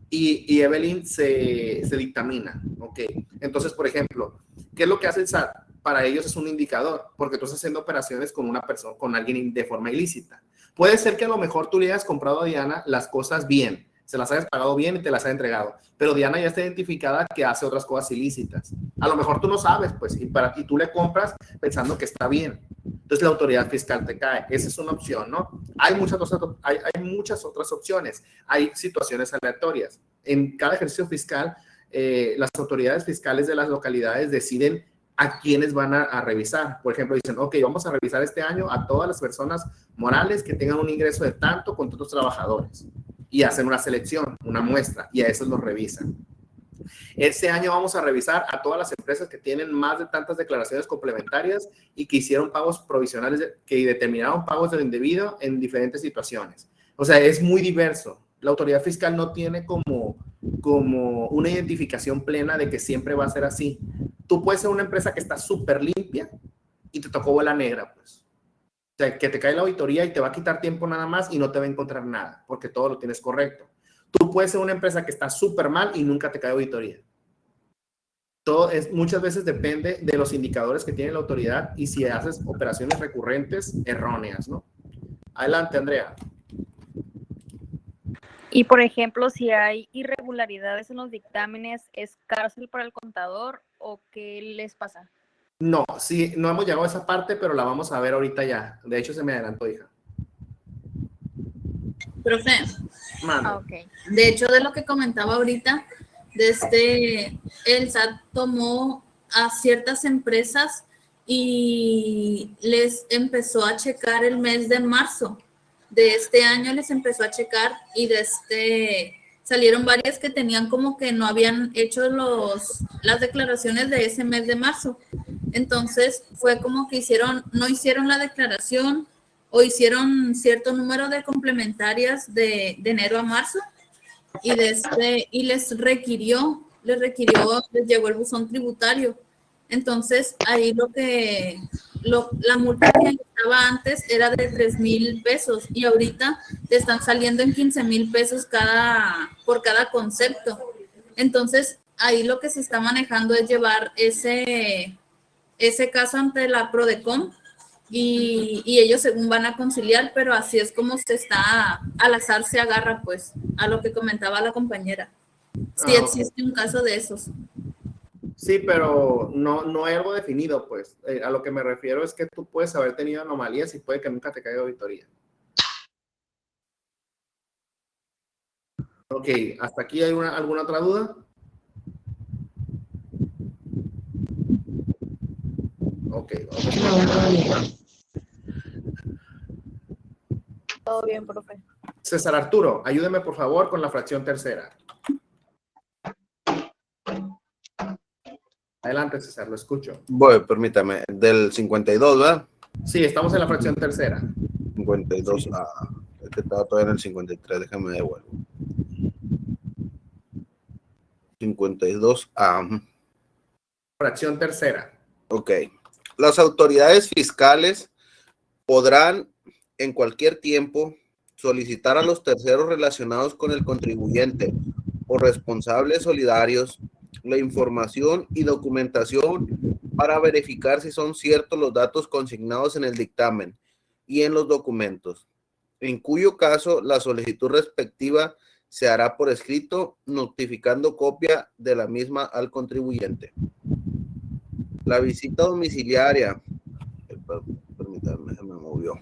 A: y Evelyn se dictamina. Ok. Entonces, por ejemplo, ¿qué es lo que hace el SAT? Para ellos es un indicador, porque tú estás haciendo operaciones con una persona, con alguien de forma ilícita. Puede ser que a lo mejor tú le hayas comprado a Diana las cosas bien, se las hayas pagado bien y te las ha entregado, pero Diana ya está identificada que hace otras cosas ilícitas. A lo mejor tú no sabes, pues, y tú le compras pensando que está bien. Entonces la autoridad fiscal te cae. Esa es una opción, ¿no? Hay muchas otras opciones. Hay situaciones aleatorias. En cada ejercicio fiscal, las autoridades fiscales de las localidades deciden a quiénes van a revisar. Por ejemplo, dicen, ok, vamos a revisar este año a todas las personas morales que tengan un ingreso de tanto con tantos trabajadores. Y hacen una selección, una muestra, y a esos los revisan. Este año vamos a revisar a todas las empresas que tienen más de tantas declaraciones complementarias y que hicieron pagos provisionales, que determinaron pagos de lo indebido en diferentes situaciones. O sea, es muy diverso. La autoridad fiscal no tiene como una identificación plena de que siempre va a ser así. Tú puedes ser una empresa que está súper limpia y te tocó bola negra, pues. O sea, que te cae la auditoría y te va a quitar tiempo nada más y no te va a encontrar nada, porque todo lo tienes correcto. Tú puedes ser una empresa que está súper mal y nunca te cae auditoría. Muchas veces depende de los indicadores que tiene la autoridad y si haces operaciones recurrentes erróneas, ¿no? Adelante, Andrea.
J: Y por ejemplo, si hay irregularidades en los dictámenes, ¿es cárcel para el contador o qué les pasa?
A: No, sí, no hemos llegado a esa parte, pero la vamos a ver ahorita ya. De hecho, se me adelantó, hija.
F: Profe,
J: Okay.
F: De hecho, de lo que comentaba ahorita, el SAT tomó a ciertas empresas y les empezó a checar el mes de marzo de este año, les empezó a checar y salieron varias que tenían como que no habían hecho las declaraciones de ese mes de marzo. Entonces fue como que no hicieron la declaración o hicieron cierto número de complementarias de enero a marzo y les llegó el buzón tributario. Entonces ahí la multa que estaba antes era de 3,000 pesos y ahorita te están saliendo en 15,000 pesos por cada concepto. Entonces ahí lo que se está manejando es llevar ese caso ante la Prodecom y ellos según van a conciliar, pero así es como al azar se agarra, pues, a lo que comentaba la compañera. Sí existe un caso de esos.
A: Sí, pero no hay algo definido, pues. A lo que me refiero es que tú puedes haber tenido anomalías y puede que nunca te caiga auditoría. Ok, ¿hasta aquí hay alguna otra duda? Ok, vamos.
I: Todo bien, profe.
A: César Arturo, ayúdeme por favor con la fracción tercera. Adelante, César, lo escucho.
K: Bueno, permítame, del 52, ¿verdad?
A: Sí, estamos en la fracción tercera.
K: 52, es que estaba todavía en el 53, déjame devuelvo. 52A.
A: Fracción tercera.
K: Ok. Las autoridades fiscales podrán en cualquier tiempo solicitar a los terceros relacionados con el contribuyente o responsables solidarios la información y documentación para verificar si son ciertos los datos consignados en el dictamen y en los documentos, en cuyo caso la solicitud respectiva se hará por escrito, notificando copia de la misma al contribuyente. La visita domiciliaria, permítanme, se me movió.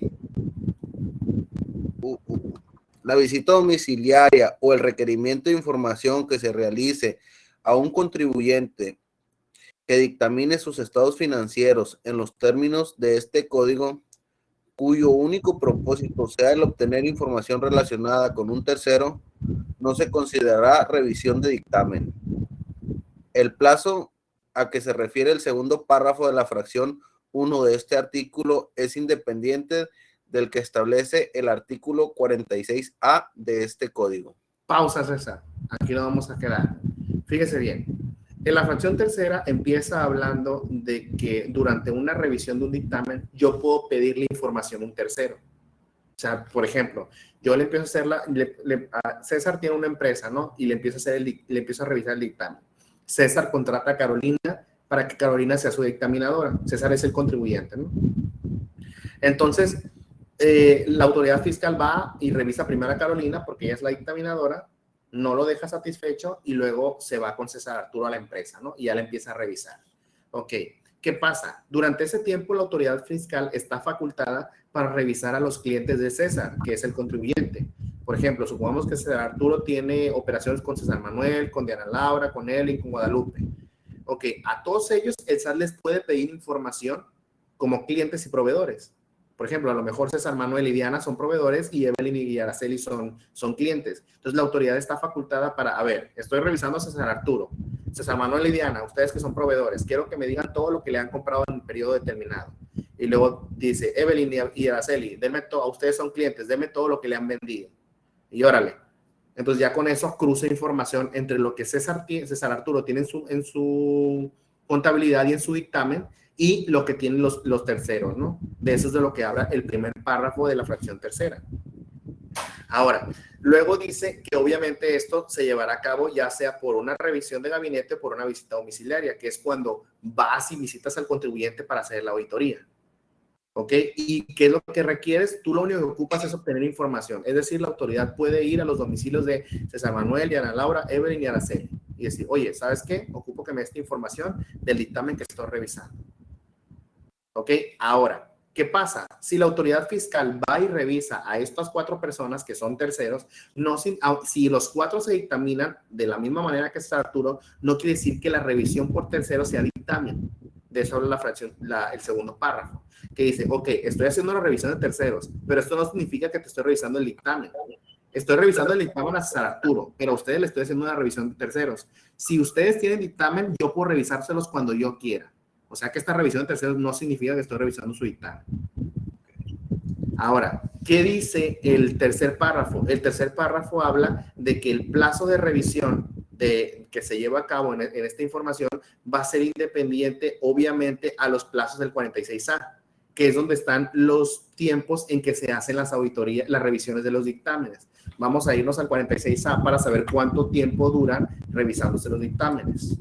K: La visita domiciliaria o el requerimiento de información que se realice a un contribuyente que dictamine sus estados financieros en los términos de este código, cuyo único propósito sea el obtener información relacionada con un tercero, no se considerará revisión de dictamen. El plazo a que se refiere el segundo párrafo de la fracción 1 de este artículo es independiente del que establece el artículo 46A de este código.
A: Pausa, César. Aquí nos vamos a quedar. Fíjese bien. En la fracción tercera empieza hablando de que durante una revisión de un dictamen yo puedo pedirle información a un tercero. O sea, por ejemplo, yo le empiezo a hacer César tiene una empresa, ¿no? Y le empiezo a revisar el dictamen. César contrata a Carolina para que Carolina sea su dictaminadora. César es el contribuyente, ¿no? Entonces, la autoridad fiscal va y revisa primero a Carolina porque ella es la dictaminadora, no lo deja satisfecho y luego se va con César Arturo a la empresa, ¿no? Y ya le empieza a revisar. Ok, ¿qué pasa? Durante ese tiempo la autoridad fiscal está facultada para revisar a los clientes de César, que es el contribuyente. Por ejemplo, supongamos que César Arturo tiene operaciones con César Manuel, con Diana Laura, con él y con Guadalupe. Ok, a todos ellos el SAT les puede pedir información como clientes y proveedores. Por ejemplo, a lo mejor César Manuel y Diana son proveedores y Evelyn y Araceli son clientes. Entonces, la autoridad está facultada para, a ver, estoy revisando a César Arturo, César Manuel y Diana, ustedes que son proveedores, quiero que me digan todo lo que le han comprado en un periodo determinado. Y luego dice, Evelyn y Araceli, denme todo, ustedes son clientes, denme todo lo que le han vendido. Y órale. Entonces, ya con eso cruza información entre lo que César Arturo tiene en su contabilidad y en su dictamen, y lo que tienen los terceros, ¿no? De eso es de lo que habla el primer párrafo de la fracción tercera. Ahora, luego dice que obviamente esto se llevará a cabo ya sea por una revisión de gabinete o por una visita domiciliaria, que es cuando vas y visitas al contribuyente para hacer la auditoría. ¿Ok? ¿Y qué es lo que requieres? Tú lo único que ocupas es obtener información. Es decir, la autoridad puede ir a los domicilios de César Manuel, Diana Laura, Evelyn y Araceli y decir, oye, ¿sabes qué? Ocupo que me dé esta información del dictamen que estoy revisando. ¿Ok? Ahora, ¿qué pasa? Si la autoridad fiscal va y revisa a estas 4 personas que son terceros, si los 4 se dictaminan de la misma manera que está Arturo, no quiere decir que la revisión por terceros sea dictamen. De eso habla la fracción, el segundo párrafo, que dice, ok, estoy haciendo una revisión de terceros, pero esto no significa que te estoy revisando el dictamen. Estoy revisando el dictamen a César Arturo, pero a ustedes les estoy haciendo una revisión de terceros. Si ustedes tienen dictamen, yo puedo revisárselos cuando yo quiera. O sea que esta revisión de terceros no significa que estoy revisando su dictamen. Ahora, ¿qué dice el tercer párrafo? El tercer párrafo habla de que el plazo de revisión que se lleva a cabo en esta información va a ser independiente, obviamente, a los plazos del 46A, que es donde están los tiempos en que se hacen las auditorías, las revisiones de los dictámenes. Vamos a irnos al 46A para saber cuánto tiempo duran revisándose los dictámenes.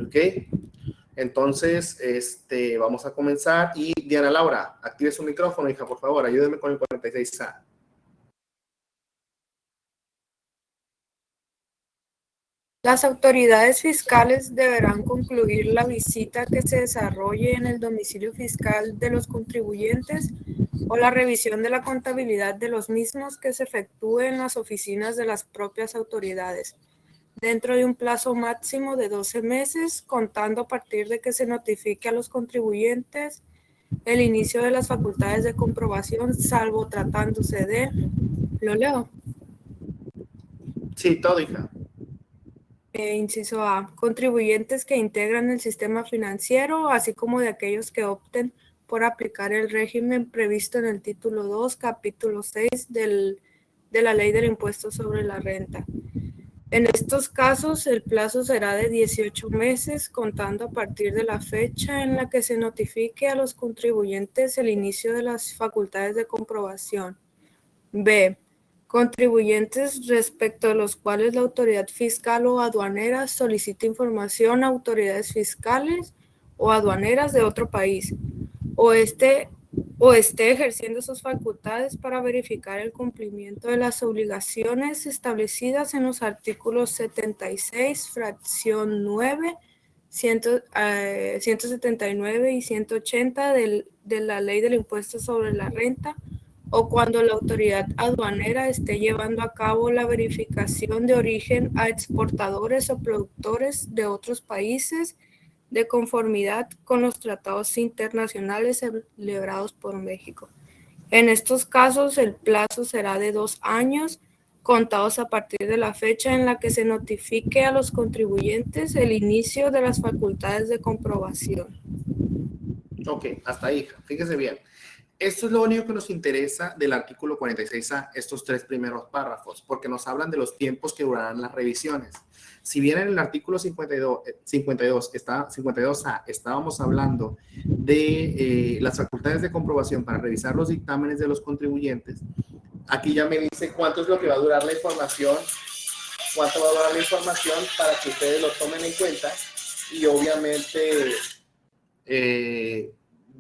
A: ¿Ok? Entonces, vamos a comenzar. Y Diana Laura, active su micrófono, hija, por favor, ayúdeme con el 46A.
I: Las autoridades fiscales deberán concluir la visita que se desarrolle en el domicilio fiscal de los contribuyentes o la revisión de la contabilidad de los mismos que se efectúe en las oficinas de las propias autoridades, dentro de un plazo máximo de 12 meses, contando a partir de que se notifique a los contribuyentes el inicio de las facultades de comprobación, salvo tratándose de... ¿Lo leo?
A: Sí, todo, hija.
I: Inciso A, contribuyentes que integran el sistema financiero, así como de aquellos que opten por aplicar el régimen previsto en el título 2, capítulo 6 de la Ley del Impuesto sobre la Renta. En estos casos, el plazo será de 18 meses, contando a partir de la fecha en la que se notifique a los contribuyentes el inicio de las facultades de comprobación. B. Contribuyentes respecto a los cuales la autoridad fiscal o aduanera solicite información a autoridades fiscales o aduaneras de otro país, o esté ejerciendo sus facultades para verificar el cumplimiento de las obligaciones establecidas en los artículos 76, fracción 9, 179 y 180 de la Ley del Impuesto sobre la Renta, o cuando la autoridad aduanera esté llevando a cabo la verificación de origen a exportadores o productores de otros países de conformidad con los tratados internacionales celebrados por México. En estos casos, el plazo será de 2 años, contados a partir de la fecha en la que se notifique a los contribuyentes el inicio de las facultades de comprobación.
A: Ok, hasta ahí, fíjese bien. Esto es lo único que nos interesa del artículo 46A, estos 3 primeros párrafos, porque nos hablan de los tiempos que durarán las revisiones. Si bien en el artículo 52A estábamos hablando de las facultades de comprobación para revisar los dictámenes de los contribuyentes, aquí ya me dice cuánto es lo que va a durar la información, cuánto va a durar la información para que ustedes lo tomen en cuenta y obviamente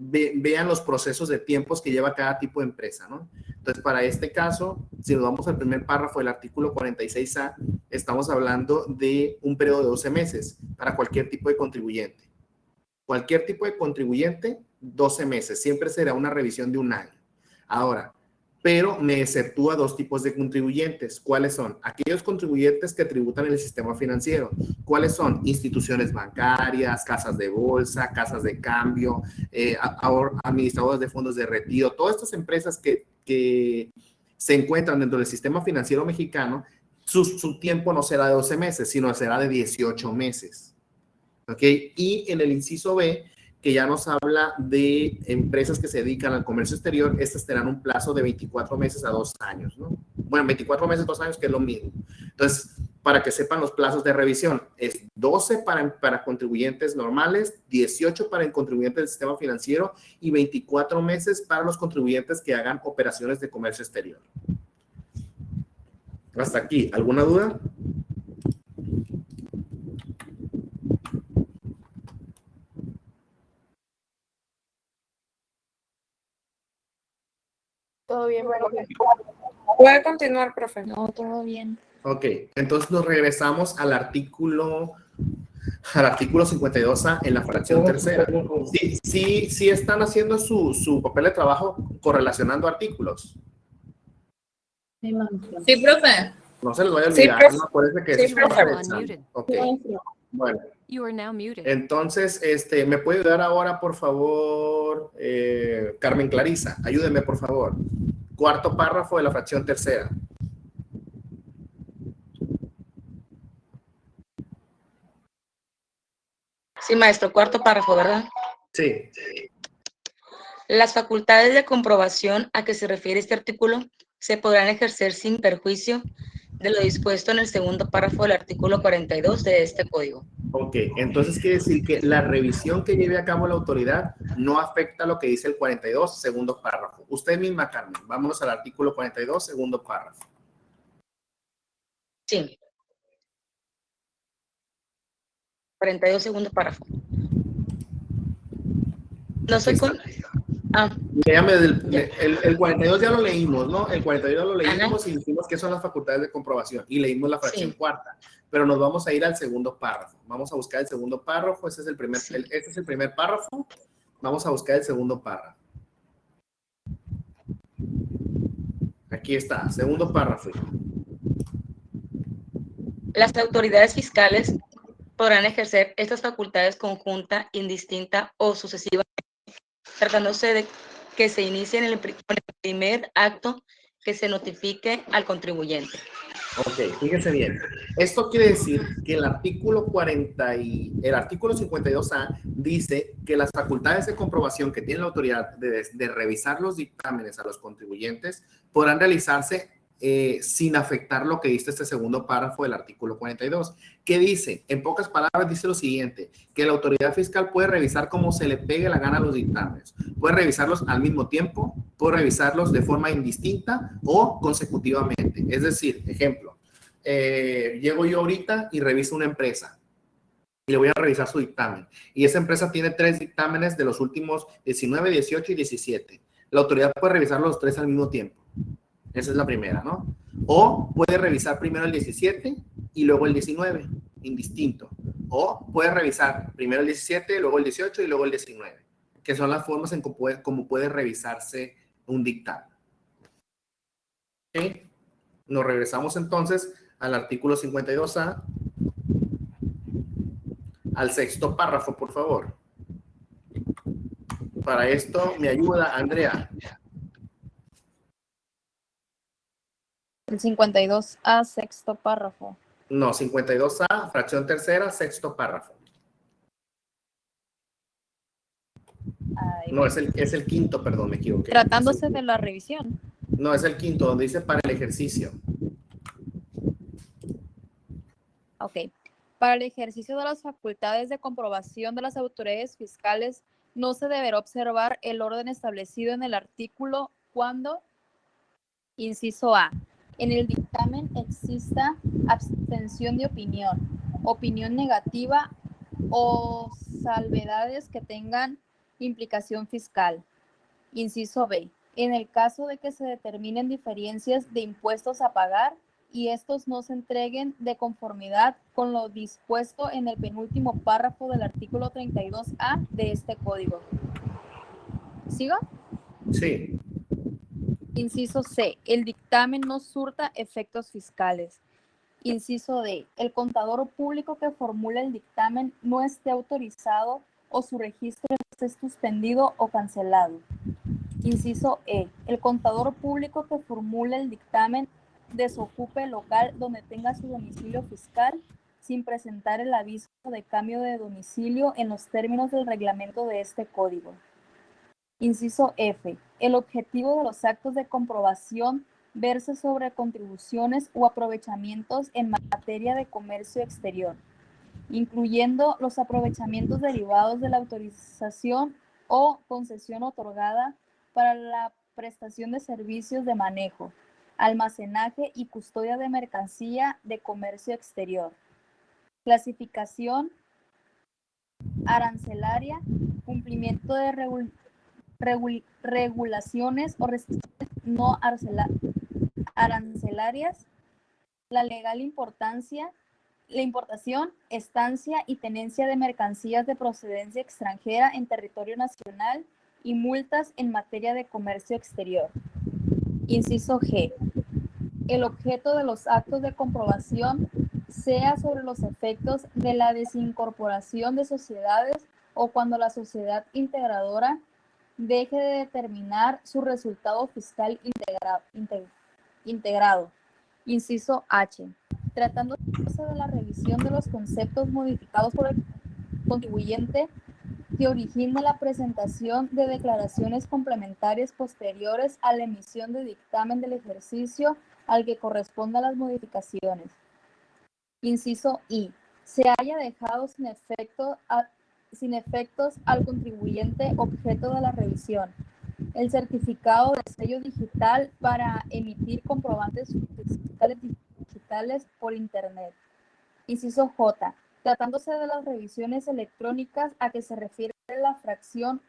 A: vean los procesos de tiempos que lleva cada tipo de empresa, ¿no? Entonces, para este caso, si nos vamos al primer párrafo del artículo 46A, estamos hablando de un periodo de 12 meses para cualquier tipo de contribuyente. Cualquier tipo de contribuyente, 12 meses. Siempre será una revisión de un año. Ahora, pero me exceptúa 2 tipos de contribuyentes. ¿Cuáles son? Aquellos contribuyentes que tributan en el sistema financiero. ¿Cuáles son? Instituciones bancarias, casas de bolsa, casas de cambio, administradores de fondos de retiro. Todas estas empresas que se encuentran dentro del sistema financiero mexicano, su tiempo no será de 12 meses, sino será de 18 meses. ¿Ok? Y en el inciso B, que ya nos habla de empresas que se dedican al comercio exterior, estas tendrán un plazo de 24 meses a 2 años, ¿no? Bueno, 24 meses, 2 años, que es lo mismo. Entonces, para que sepan los plazos de revisión, es 12 para contribuyentes normales, 18 para el contribuyente del sistema financiero y 24 meses para los contribuyentes que hagan operaciones de comercio exterior. Hasta aquí, ¿alguna duda?
I: Todo bien, profe. Puede continuar, profe.
J: No, todo bien.
A: Ok, entonces nos regresamos al artículo 52A en la fracción tercera. Sí están haciendo su papel de trabajo correlacionando artículos.
F: Sí, profe.
A: No se les vaya a
I: Sí,
A: olvidar,
I: profe.
A: ¿no? Acuérdense que
F: Sí,
A: es parte
F: profe.
A: del examen. Ok, bueno.
G: You are now muted.
A: Entonces, ¿me puede ayudar ahora, por favor, Carmen Clarisa? Ayúdeme, por favor. 4º párrafo de la fracción tercera.
L: Sí, maestro, 4º párrafo, ¿verdad?
A: Sí.
L: Las facultades de comprobación a que se refiere este artículo se podrán ejercer sin perjuicio de lo dispuesto en el 2º párrafo del artículo 42 de este código.
A: Ok, entonces quiere decir que la revisión que lleve a cabo la autoridad no afecta lo que dice el 42, 2º párrafo. Usted misma, Carmen, vámonos al artículo 42, 2º párrafo.
L: Sí. 42, 2º párrafo. No soy con...
A: Léame el 42 ya lo leímos, ¿no? El 42 ya lo leímos y dijimos que son las facultades de comprobación y leímos la fracción cuarta, pero nos vamos a ir al 2º párrafo. Vamos a buscar el 2º párrafo, este es el primer párrafo. Vamos a buscar el 2º párrafo. Aquí está, 2º párrafo.
L: Las autoridades fiscales podrán ejercer estas facultades conjunta, indistinta o sucesivamente, tratándose de que se inicie con el primer acto que se notifique al contribuyente.
A: Ok, fíjense bien. Esto quiere decir que el artículo 52A dice que las facultades de comprobación que tiene la autoridad de revisar los dictámenes a los contribuyentes podrán realizarse sin afectar lo que dice este 2º párrafo del artículo 42. ¿Qué dice? En pocas palabras dice lo siguiente, que la autoridad fiscal puede revisar como se le pegue la gana a los dictámenes. Puede revisarlos al mismo tiempo, puede revisarlos de forma indistinta o consecutivamente. Es decir, ejemplo, llego yo ahorita y reviso una empresa y le voy a revisar su dictamen. Y esa empresa tiene 3 dictámenes de los últimos 19, 18 y 17. La autoridad puede revisar los 3 al mismo tiempo. Esa es la primera, ¿no? O puede revisar primero el 17 y luego el 19, indistinto. O puede revisar primero el 17, luego el 18 y luego el 19, que son las formas en cómo puede revisarse un dictamen. ¿Ok? Nos regresamos entonces al artículo 52A, al 6º párrafo, por favor. Para esto me ayuda Andrea.
J: El 52A, 6º párrafo.
A: No, 52A, fracción tercera, 6º párrafo. No, es el quinto, perdón, me equivoqué.
J: Tratándose de la revisión.
A: No, es el quinto, donde dice para el ejercicio.
J: Ok. Para el ejercicio de las facultades de comprobación de las autoridades fiscales, no se deberá observar el orden establecido en el artículo cuando, inciso A, en el dictamen exista abstención de opinión negativa o salvedades que tengan implicación fiscal. Inciso B, en el caso de que se determinen diferencias de impuestos a pagar y estos no se entreguen de conformidad con lo dispuesto en el penúltimo párrafo del artículo 32A de este código. ¿Sigo?
A: Sí.
J: Inciso C, el dictamen no surta efectos fiscales. Inciso D, el contador público que formule el dictamen no esté autorizado o su registro esté suspendido o cancelado. Inciso E, el contador público que formule el dictamen desocupe el local donde tenga su domicilio fiscal sin presentar el aviso de cambio de domicilio en los términos del reglamento de este código. Inciso F, el objetivo de los actos de comprobación verse sobre contribuciones o aprovechamientos en materia de comercio exterior, incluyendo los aprovechamientos derivados de la autorización o concesión otorgada para la prestación de servicios de manejo, almacenaje y custodia de mercancía de comercio exterior, clasificación arancelaria, cumplimiento de regulaciones o restricciones no arancelarias, la legal importancia, la importación, estancia y tenencia de mercancías de procedencia extranjera en territorio nacional y multas en materia de comercio exterior. Inciso G. El objeto de los actos de comprobación sea sobre los efectos de la desincorporación de sociedades o cuando la sociedad integradora deje de determinar su resultado fiscal integrado. Inciso H. Tratándose de la revisión de los conceptos modificados por el contribuyente que origine la presentación de declaraciones complementarias posteriores a la emisión de dictamen del ejercicio al que correspondan las modificaciones. Inciso I. Se haya dejado sin efectos al contribuyente objeto de la revisión el certificado de sello digital para emitir comprobantes fiscales digitales por Internet. Inciso J. Tratándose de las revisiones electrónicas a que se refiere la fracción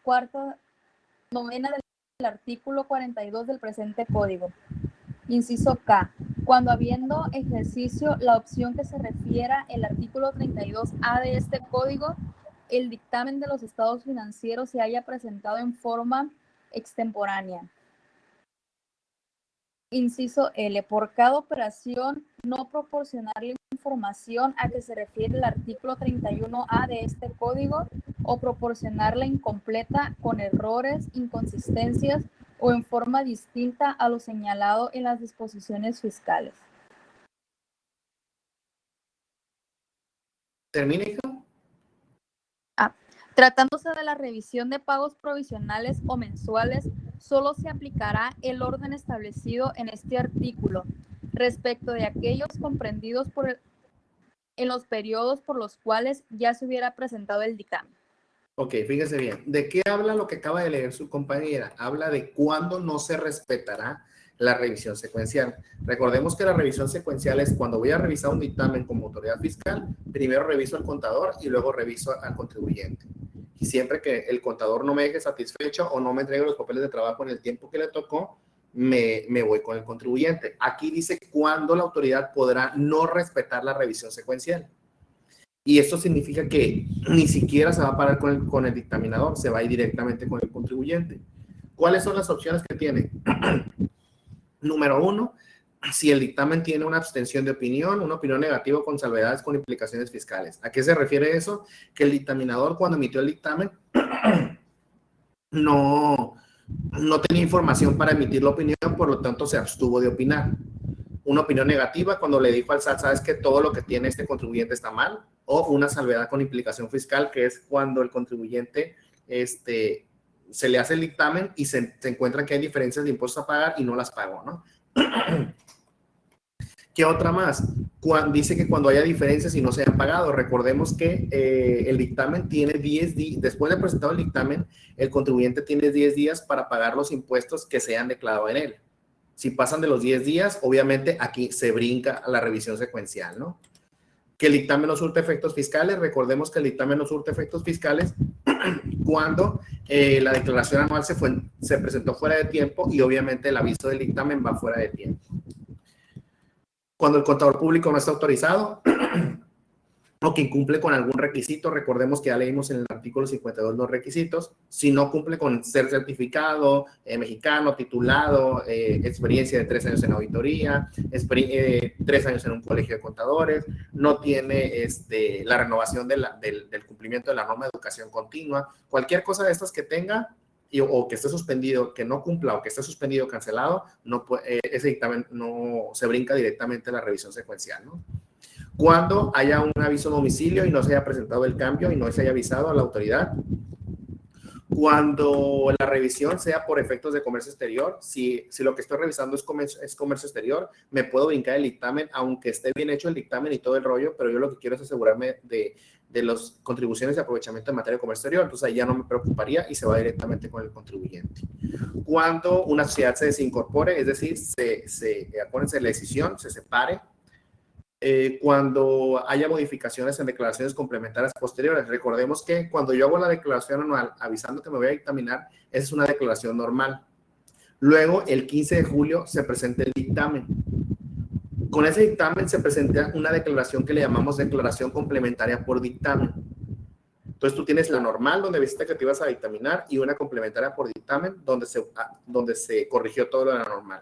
J: novena del artículo 42 del presente código. Inciso K. Cuando habiendo ejercicio la opción que se refiera el artículo 32A de este código, el dictamen de los estados financieros se haya presentado en forma extemporánea. Inciso L. Por cada operación, no proporcionar la información a que se refiere el artículo 31A de este código o proporcionarla incompleta con errores, inconsistencias o en forma distinta a lo señalado en las disposiciones fiscales.
A: ¿Termina, hija?
J: Tratándose de la revisión de pagos provisionales o mensuales, solo se aplicará el orden establecido en este artículo respecto de aquellos comprendidos en los periodos por los cuales ya se hubiera presentado el dictamen.
A: Ok, fíjese bien. ¿De qué habla lo que acaba de leer su compañera? Habla de cuándo no se respetará la revisión secuencial. Recordemos que la revisión secuencial es cuando voy a revisar un dictamen como autoridad fiscal, primero reviso al contador y luego reviso al contribuyente. Y siempre que el contador no me deje satisfecho o no me entregue los papeles de trabajo en el tiempo que le tocó, me voy con el contribuyente. Aquí dice cuándo la autoridad podrá no respetar la revisión secuencial. Y esto significa que ni siquiera se va a parar con el dictaminador, se va a ir directamente con el contribuyente. ¿Cuáles son las opciones que tiene? Número 1, si el dictamen tiene una abstención de opinión, una opinión negativa con salvedades con implicaciones fiscales. ¿A qué se refiere eso? Que el dictaminador cuando emitió el dictamen no tenía información para emitir la opinión, por lo tanto se abstuvo de opinar. Una opinión negativa cuando le dijo al SAT, sabes que todo lo que tiene este contribuyente está mal, o una salvedad con implicación fiscal, que es cuando el contribuyente se le hace el dictamen y se encuentran que hay diferencias de impuestos a pagar y no las pagó, ¿no? ¿Qué otra más? Dice que cuando haya diferencias y no se hayan pagado, recordemos que el dictamen tiene 10 días, después de presentado el dictamen, el contribuyente tiene 10 días para pagar los impuestos que se hayan declarado en él. Si pasan de los 10 días, obviamente aquí se brinca a la revisión secuencial, ¿no? Que el dictamen no surte efectos fiscales, recordemos que el dictamen no surte efectos fiscales cuando la declaración anual se presentó fuera de tiempo y obviamente el aviso del dictamen va fuera de tiempo. Cuando el contador público no está autorizado o que incumple con algún requisito, recordemos que ya leímos en el artículo 52 los requisitos, si no cumple con ser certificado, mexicano, titulado, experiencia de 3 años en auditoría, 3 años en un colegio de contadores, no tiene la renovación del cumplimiento de la norma de educación continua, cualquier cosa de estas que tenga, o que esté suspendido, que no cumpla o que esté suspendido o cancelado, ese dictamen no se brinca directamente a la revisión secuencial, ¿no? Cuando haya un aviso de domicilio y no se haya presentado el cambio y no se haya avisado a la autoridad. Cuando la revisión sea por efectos de comercio exterior, si lo que estoy revisando es comercio exterior, me puedo brincar el dictamen, aunque esté bien hecho el dictamen y todo el rollo, pero yo lo que quiero es asegurarme de las contribuciones de aprovechamiento en materia de comercio exterior, entonces ahí ya no me preocuparía y se va directamente con el contribuyente. Cuando una sociedad se desincorpore, es decir, acuérdense de la decisión, se separe, cuando haya modificaciones en declaraciones complementarias posteriores. Recordemos que cuando yo hago la declaración anual avisando que me voy a dictaminar, esa es una declaración normal. Luego, el 15 de julio se presenta el dictamen. Con ese dictamen se presenta una declaración que le llamamos declaración complementaria por dictamen. Entonces, tú tienes la normal, donde viste que te ibas a dictaminar, y una complementaria por dictamen, donde se corrigió todo lo de la normal.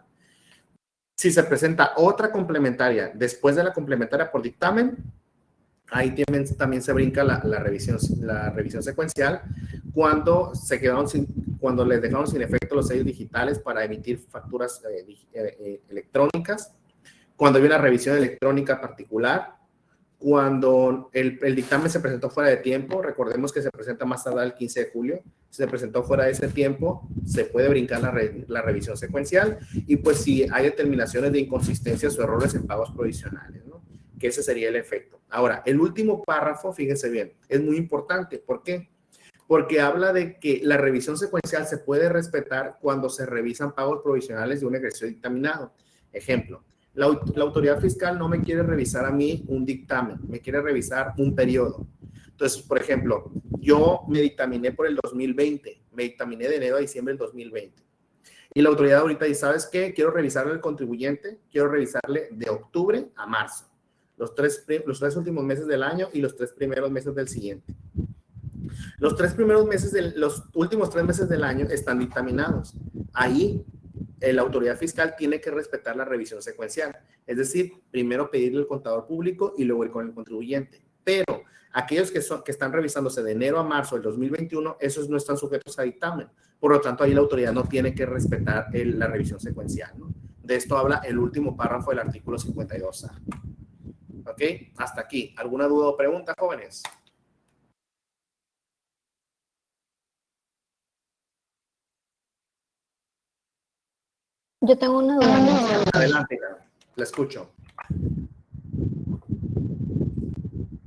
A: Si se presenta otra complementaria después de la complementaria por dictamen, ahí también se brinca la revisión secuencial cuando les dejaron sin efecto los sellos digitales para emitir facturas electrónicas, cuando hay una revisión electrónica particular, cuando el dictamen se presentó fuera de tiempo. Recordemos que se presenta más tardar el 15 de julio. Si se presentó fuera de ese tiempo, se puede brincar la revisión secuencial, y pues si hay determinaciones de inconsistencias o errores en pagos provisionales, ¿no? Que ese sería el efecto. Ahora, el último párrafo, fíjense bien, es muy importante. ¿Por qué? Porque habla de que la revisión secuencial se puede respetar cuando se revisan pagos provisionales de un ejercicio dictaminado. Ejemplo, la autoridad fiscal no me quiere revisar a mí un dictamen, me quiere revisar un periodo. Entonces, por ejemplo, yo me dictaminé por el 2020, me dictaminé de enero a diciembre del 2020. Y la autoridad ahorita dice, ¿sabes qué? Quiero revisarle al contribuyente, quiero revisarle de octubre a marzo, los tres últimos meses del año y los 3 primeros meses del siguiente. Los últimos 3 meses del año están dictaminados. Ahí la autoridad fiscal tiene que respetar la revisión secuencial. Es decir, primero pedirle al contador público y luego ir con el contribuyente. Pero aquellos que están revisándose de enero a marzo del 2021, esos no están sujetos a dictamen. Por lo tanto, ahí la autoridad no tiene que respetar la revisión secuencial, ¿no? De esto habla el último párrafo del artículo 52A. ¿Ok? Hasta aquí. ¿Alguna duda o pregunta, jóvenes?
M: Yo tengo una duda.
A: Adelante, la escucho.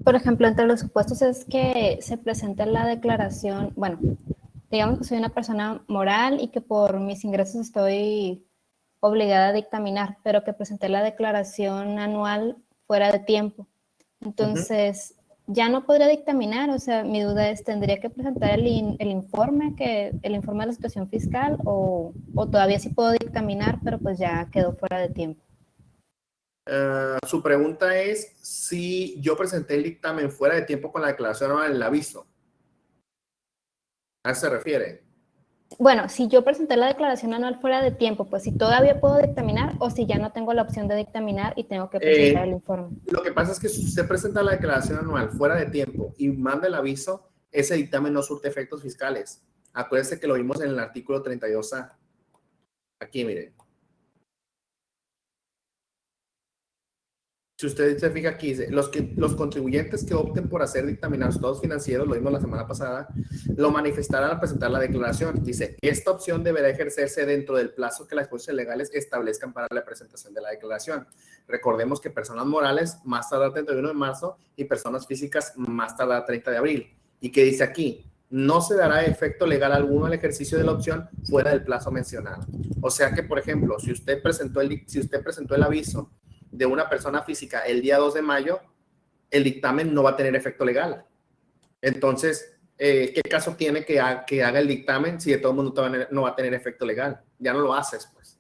M: Por ejemplo, entre los supuestos es que se presente la declaración, bueno, digamos que soy una persona moral y que por mis ingresos estoy obligada a dictaminar, pero que presenté la declaración anual fuera de tiempo. Entonces, ya no podría dictaminar. O sea, mi duda es, ¿tendría que presentar el informe de la situación fiscal o todavía sí puedo dictaminar, pero pues ya quedó fuera de tiempo?
A: Su pregunta es si yo presenté el dictamen fuera de tiempo con la declaración anual en el aviso. ¿A eso se refiere?
M: Bueno, si yo presenté la declaración anual fuera de tiempo, pues si todavía puedo dictaminar o si ya no tengo la opción de dictaminar y tengo que presentar el informe.
A: Lo que pasa es que si usted presenta la declaración anual fuera de tiempo y manda el aviso, ese dictamen no surte efectos fiscales. Acuérdense que lo vimos en el artículo 32A. Aquí, miren. Si usted se fija aquí, dice, los contribuyentes que opten por hacer dictaminar sus estados financieros, lo vimos la semana pasada, lo manifestarán al presentar la declaración. Dice, esta opción deberá ejercerse dentro del plazo que las disposiciones legales establezcan para la presentación de la declaración. Recordemos que personas morales más tardar 31 de marzo y personas físicas más tardar 30 de abril. ¿Y qué dice aquí? No se dará efecto legal alguno al ejercicio de la opción fuera del plazo mencionado. O sea que, por ejemplo, si usted presentó el aviso de una persona física el día 2 de mayo, el dictamen no va a tener efecto legal. Entonces, ¿qué caso tiene que haga el dictamen si de todo el mundo no va a tener efecto legal? Ya no lo haces, pues.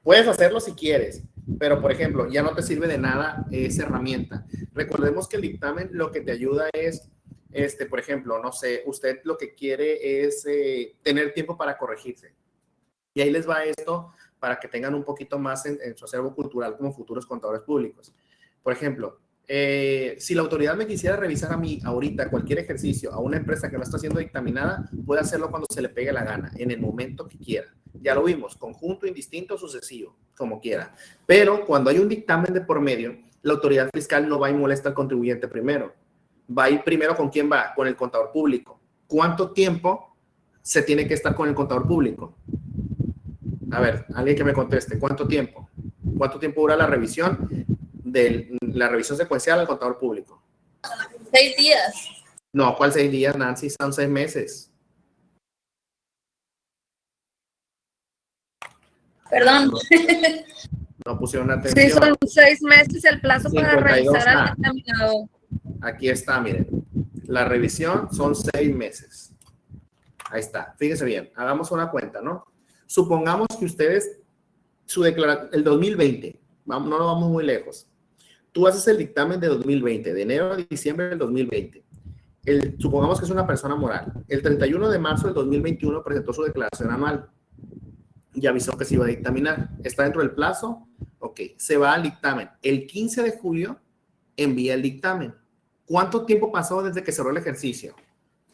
A: Puedes hacerlo si quieres, pero, por ejemplo, ya no te sirve de nada esa herramienta. Recordemos que el dictamen lo que te ayuda es, por ejemplo, no sé, usted lo que quiere es tener tiempo para corregirse. Y ahí les va esto para que tengan un poquito más en su acervo cultural como futuros contadores públicos. Por ejemplo, si la autoridad me quisiera revisar a mí ahorita cualquier ejercicio a una empresa que no está siendo dictaminada, puede hacerlo cuando se le pegue la gana, en el momento que quiera. Ya lo vimos, conjunto, indistinto, sucesivo, como quiera. Pero cuando hay un dictamen de por medio, la autoridad fiscal no va y molesta al contribuyente primero. Va a ir primero ¿con quién va? Con el contador público. ¿Cuánto tiempo se tiene que estar con el contador público? A ver, alguien que me conteste, ¿cuánto tiempo? ¿Cuánto tiempo dura la revisión secuencial al contador público?
F: 6 días.
A: No, ¿cuál 6 días, Nancy? Son 6 meses.
F: Perdón.
A: No pusieron atención.
F: Sí, son 6 meses el plazo para
A: 52
F: revisar al dictaminador.
A: Aquí está, miren. La revisión son 6 meses. Ahí está. Fíjense bien. Hagamos una cuenta, ¿no? Supongamos que ustedes, el 2020, no nos vamos muy lejos. Tú haces el dictamen de 2020, de enero a diciembre del 2020. Supongamos que es una persona moral. El 31 de marzo del 2021 presentó su declaración anual y avisó que se iba a dictaminar. ¿Está dentro del plazo? Ok, se va al dictamen. El 15 de julio envía el dictamen. ¿Cuánto tiempo pasó desde que cerró el ejercicio?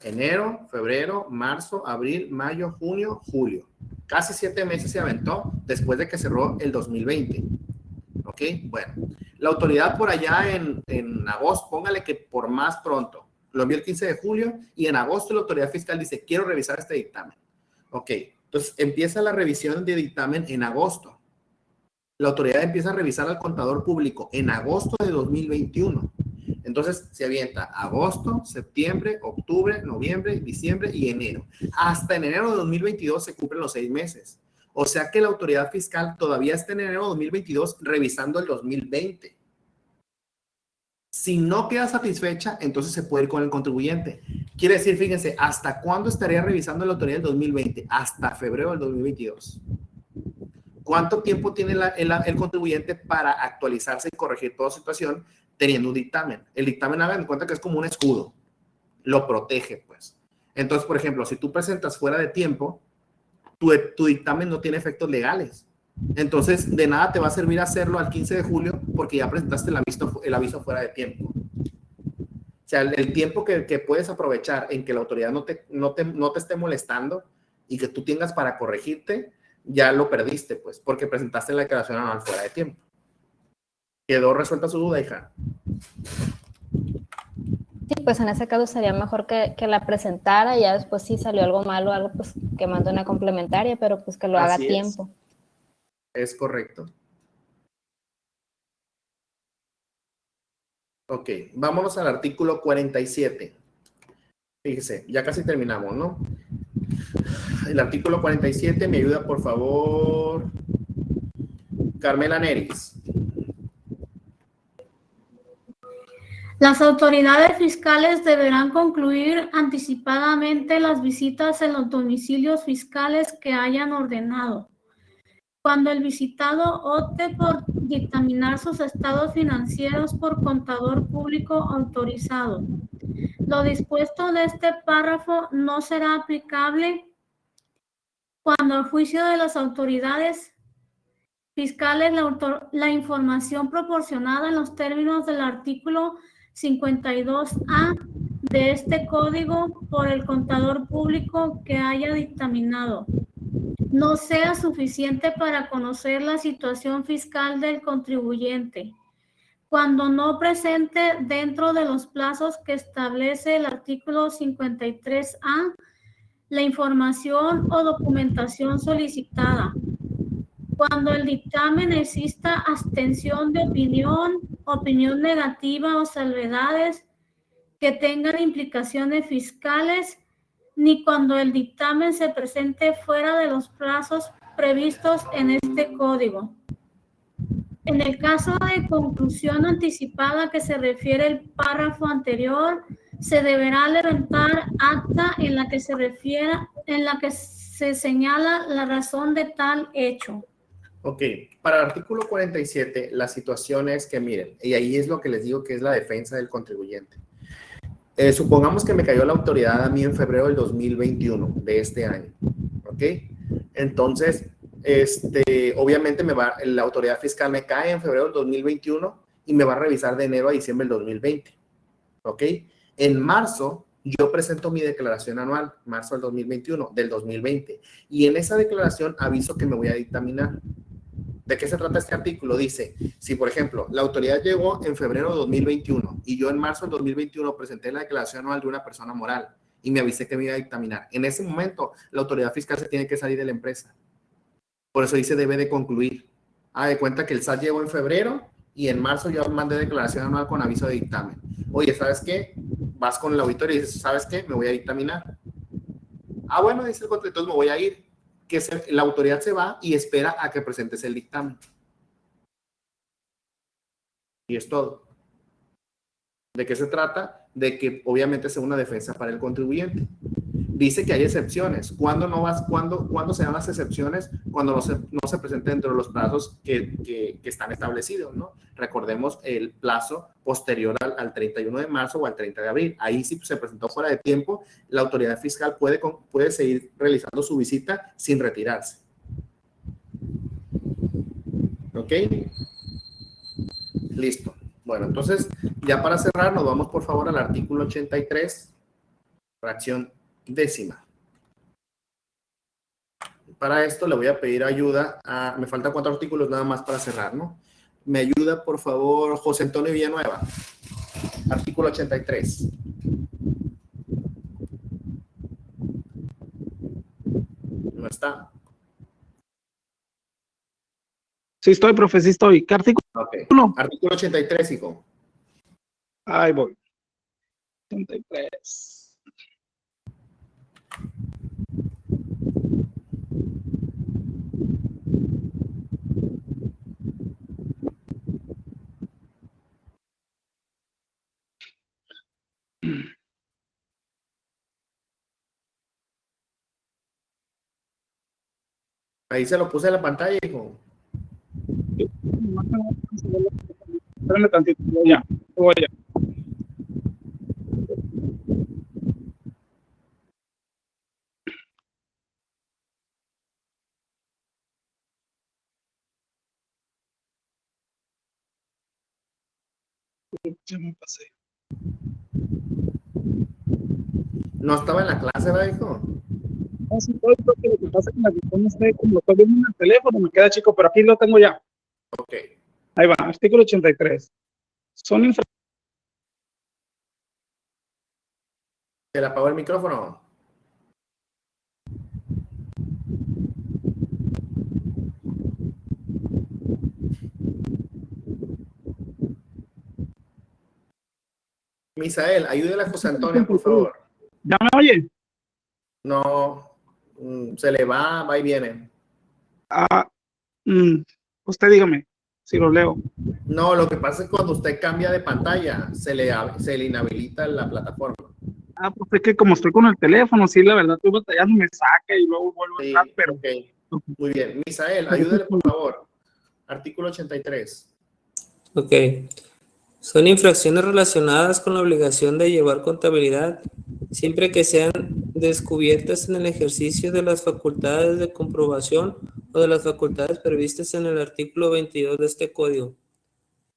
A: Enero, febrero, marzo, abril, mayo, junio, julio. Casi 7 meses se aventó después de que cerró el 2020. ¿Ok? Bueno, la autoridad por allá en agosto, póngale que por más pronto, lo envió el 15 de julio y en agosto la autoridad fiscal dice, quiero revisar este dictamen. Ok, entonces empieza la revisión de dictamen en agosto. La autoridad empieza a revisar al contador público en agosto de 2021. Entonces se avienta agosto, septiembre, octubre, noviembre, diciembre y enero. Hasta en enero de 2022 se cumplen los 6 meses. O sea que la autoridad fiscal todavía está en enero de 2022 revisando el 2020. Si no queda satisfecha, entonces se puede ir con el contribuyente. Quiere decir, fíjense, ¿hasta cuándo estaría revisando la autoridad del 2020? Hasta febrero del 2022. ¿Cuánto tiempo tiene el contribuyente para actualizarse y corregir toda situación teniendo un dictamen? El dictamen, hagan de cuenta que es como un escudo. Lo protege, pues. Entonces, por ejemplo, si tú presentas fuera de tiempo, tu dictamen no tiene efectos legales. Entonces, de nada te va a servir hacerlo al 15 de julio porque ya presentaste el aviso fuera de tiempo. O sea, el tiempo que puedes aprovechar en que la autoridad no te esté molestando y que tú tengas para corregirte, ya lo perdiste, pues, porque presentaste la declaración anual fuera de tiempo. ¿Quedó resuelta su duda, hija?
M: Sí, pues en ese caso sería mejor que la presentara y ya después si salió algo malo, algo pues que mande una complementaria, pero pues que lo haga a tiempo.
A: Es correcto. Ok, vámonos al artículo 47. Fíjese, ya casi terminamos, ¿no? El artículo 47, me ayuda por favor Carmela Neris.
N: Las autoridades fiscales deberán concluir anticipadamente las visitas en los domicilios fiscales que hayan ordenado. Cuando el visitado opte por dictaminar sus estados financieros por contador público autorizado, lo dispuesto de este párrafo no será aplicable cuando al juicio de las autoridades fiscales la información proporcionada en los términos del artículo 52A de este código por el contador público que haya dictaminado no sea suficiente para conocer la situación fiscal del contribuyente, cuando no presente dentro de los plazos que establece el artículo 53A la información o documentación solicitada. Cuando el dictamen exista abstención de opinión, opinión negativa o salvedades que tengan implicaciones fiscales, ni cuando el dictamen se presente fuera de los plazos previstos en este código. En el caso de conclusión anticipada que se refiere el párrafo anterior, se deberá levantar acta en la que se señala la razón de tal hecho.
A: Ok, para el artículo 47, la situación es que, miren, y ahí es lo que les digo que es la defensa del contribuyente. Supongamos que me cayó la autoridad a mí en febrero del 2021, de este año, ¿ok? Entonces, obviamente la autoridad fiscal me cae en febrero del 2021 y me va a revisar de enero a diciembre del 2020, ¿ok? En marzo, yo presento mi declaración anual, marzo del 2021, del 2020, y en esa declaración aviso que me voy a dictaminar. ¿De qué se trata este artículo? Dice, si por ejemplo la autoridad llegó en febrero de 2021 y yo en marzo del 2021 presenté la declaración anual de una persona moral y me avisé que me iba a dictaminar, en ese momento la autoridad fiscal se tiene que salir de la empresa. Por eso dice debe de concluir. De cuenta que el SAT llegó en febrero y en marzo yo mandé declaración anual con aviso de dictamen. Oye, ¿sabes qué? Vas con el auditor y dices, ¿sabes qué? Me voy a dictaminar. Bueno, dice el contrato, entonces me voy a ir. La autoridad se va y espera a que presentes el dictamen. Y es todo. ¿De qué se trata? De que obviamente sea una defensa para el contribuyente. Dice que hay excepciones. ¿Cuándo se dan las excepciones? Cuando no se presente dentro de los plazos que están establecidos, ¿no? Recordemos el plazo posterior al 31 de marzo o al 30 de abril. Ahí si se presentó fuera de tiempo, la autoridad fiscal puede seguir realizando su visita sin retirarse. ¿Ok? Listo. Bueno, entonces, ya para cerrar, nos vamos por favor al artículo 83, fracción décima. Para esto le voy a pedir ayuda me faltan 4 artículos nada más para cerrar, ¿no? Me ayuda, por favor, José Antonio Villanueva. Artículo 83. No está.
O: Sí estoy, profe, sí estoy. ¿Qué artículo?
A: Okay. Artículo 83, hijo.
O: Ahí voy. 83.
A: Ahí se lo puse en la pantalla, hijo.
O: Espérame tantito, voy ya. Ya me pasé.
A: ¿No estaba en la clase, ¿verdad, hijo?
O: No, sí, todo lo que pasa es que la cuestión está como estoy viendo en el teléfono, me queda chico, pero aquí lo tengo ya.
A: Ok.
O: Ahí va, artículo 83. Son infracciones.
A: ¿Se le apagó el micrófono? Misael, ayúdale a José Antonio, por favor.
O: ¿Ya me oye?
A: No, se le va y viene.
O: Usted dígame, si lo leo.
A: No, lo que pasa es que cuando usted cambia de pantalla, se le inhabilita la plataforma.
O: Pues es que como estoy con el teléfono, sí, la verdad, estoy batallando, me saca y luego vuelvo a entrar, pero...
A: Okay. Muy bien. Misael, ayúdale, por favor. Artículo 83.
P: Ok. Son infracciones relacionadas con la obligación de llevar contabilidad, siempre que sean descubiertas en el ejercicio de las facultades de comprobación o de las facultades previstas en el artículo 22 de este código.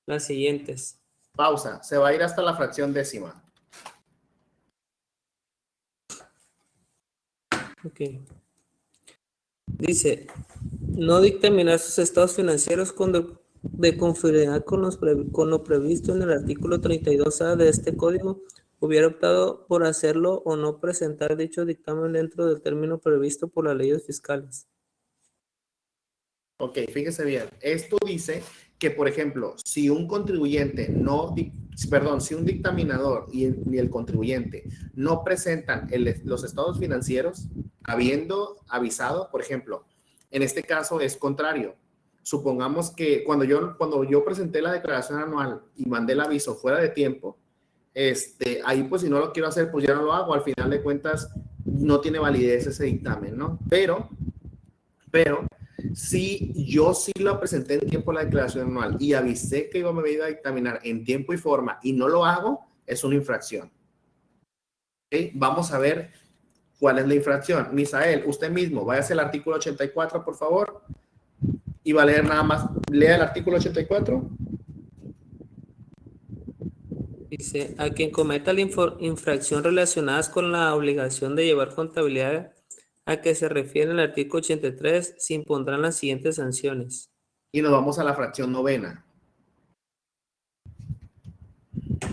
P: Las siguientes.
A: Pausa. Se va a ir hasta la fracción décima.
P: Ok. Dice, no dictaminar sus estados financieros cuando de conformidad con lo previsto en el artículo 32A de este código, hubiera optado por hacerlo o no presentar dicho dictamen dentro del término previsto por las leyes fiscales.
A: Ok, fíjese bien. Esto dice que, por ejemplo, si un contribuyente si un dictaminador y el contribuyente no presentan los estados financieros, habiendo avisado, por ejemplo, en este caso es contrario. Supongamos que cuando yo presenté la declaración anual y mandé el aviso fuera de tiempo, ahí pues si no lo quiero hacer, pues ya no lo hago. Al final de cuentas, no tiene validez ese dictamen, ¿no? Pero si yo sí lo presenté en tiempo la declaración anual y avisé que me iba a dictaminar en tiempo y forma y no lo hago, es una infracción. ¿Okay? Vamos a ver cuál es la infracción. Misael, usted mismo, váyase al artículo 84, por favor, y va a leer nada más. Lea el artículo 84.
P: Dice, a quien cometa la infracción relacionadas con la obligación de llevar contabilidad a que se refiere el artículo 83, se impondrán las siguientes sanciones.
A: Y nos vamos a la fracción novena.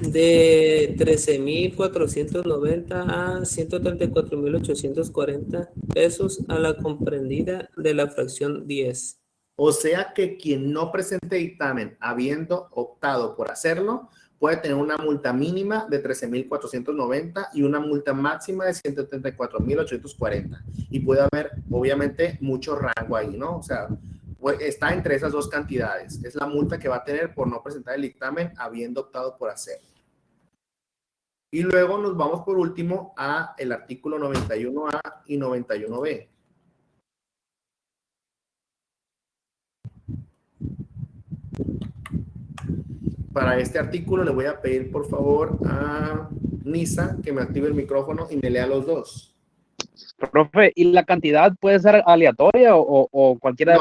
P: De 13.490 a 134.840 pesos a la comprendida de la fracción 10.
A: O sea que quien no presente dictamen habiendo optado por hacerlo, puede tener una multa mínima de 13.490 y una multa máxima de 134.840. Y puede haber, obviamente, mucho rango ahí, ¿no? O sea, está entre esas dos cantidades. Es la multa que va a tener por no presentar el dictamen habiendo optado por hacerlo. Y luego nos vamos por último a el artículo 91A y 91B. Para este artículo le voy a pedir por favor a Nisa que me active el micrófono y me lea los dos.
O: Profe, ¿y la cantidad puede ser aleatoria o cualquiera de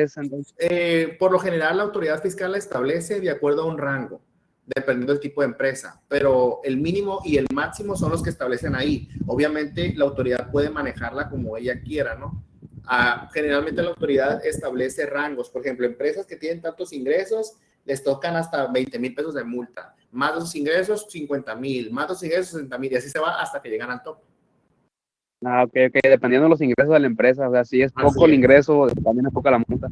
O: esos dos es?
A: Por lo general la autoridad fiscal la establece de acuerdo a un rango, dependiendo del tipo de empresa, pero el mínimo y el máximo son los que establecen ahí. Obviamente la autoridad puede manejarla como ella quiera, ¿no? Generalmente la autoridad establece rangos. Por ejemplo, empresas que tienen tantos ingresos les tocan hasta 20,000 pesos de multa, más de sus ingresos 50,000, más de sus ingresos 60,000 y así se va hasta que llegan al top.
O: Ok, dependiendo de los ingresos de la empresa, o sea, si es poco el ingreso, también es poca la multa.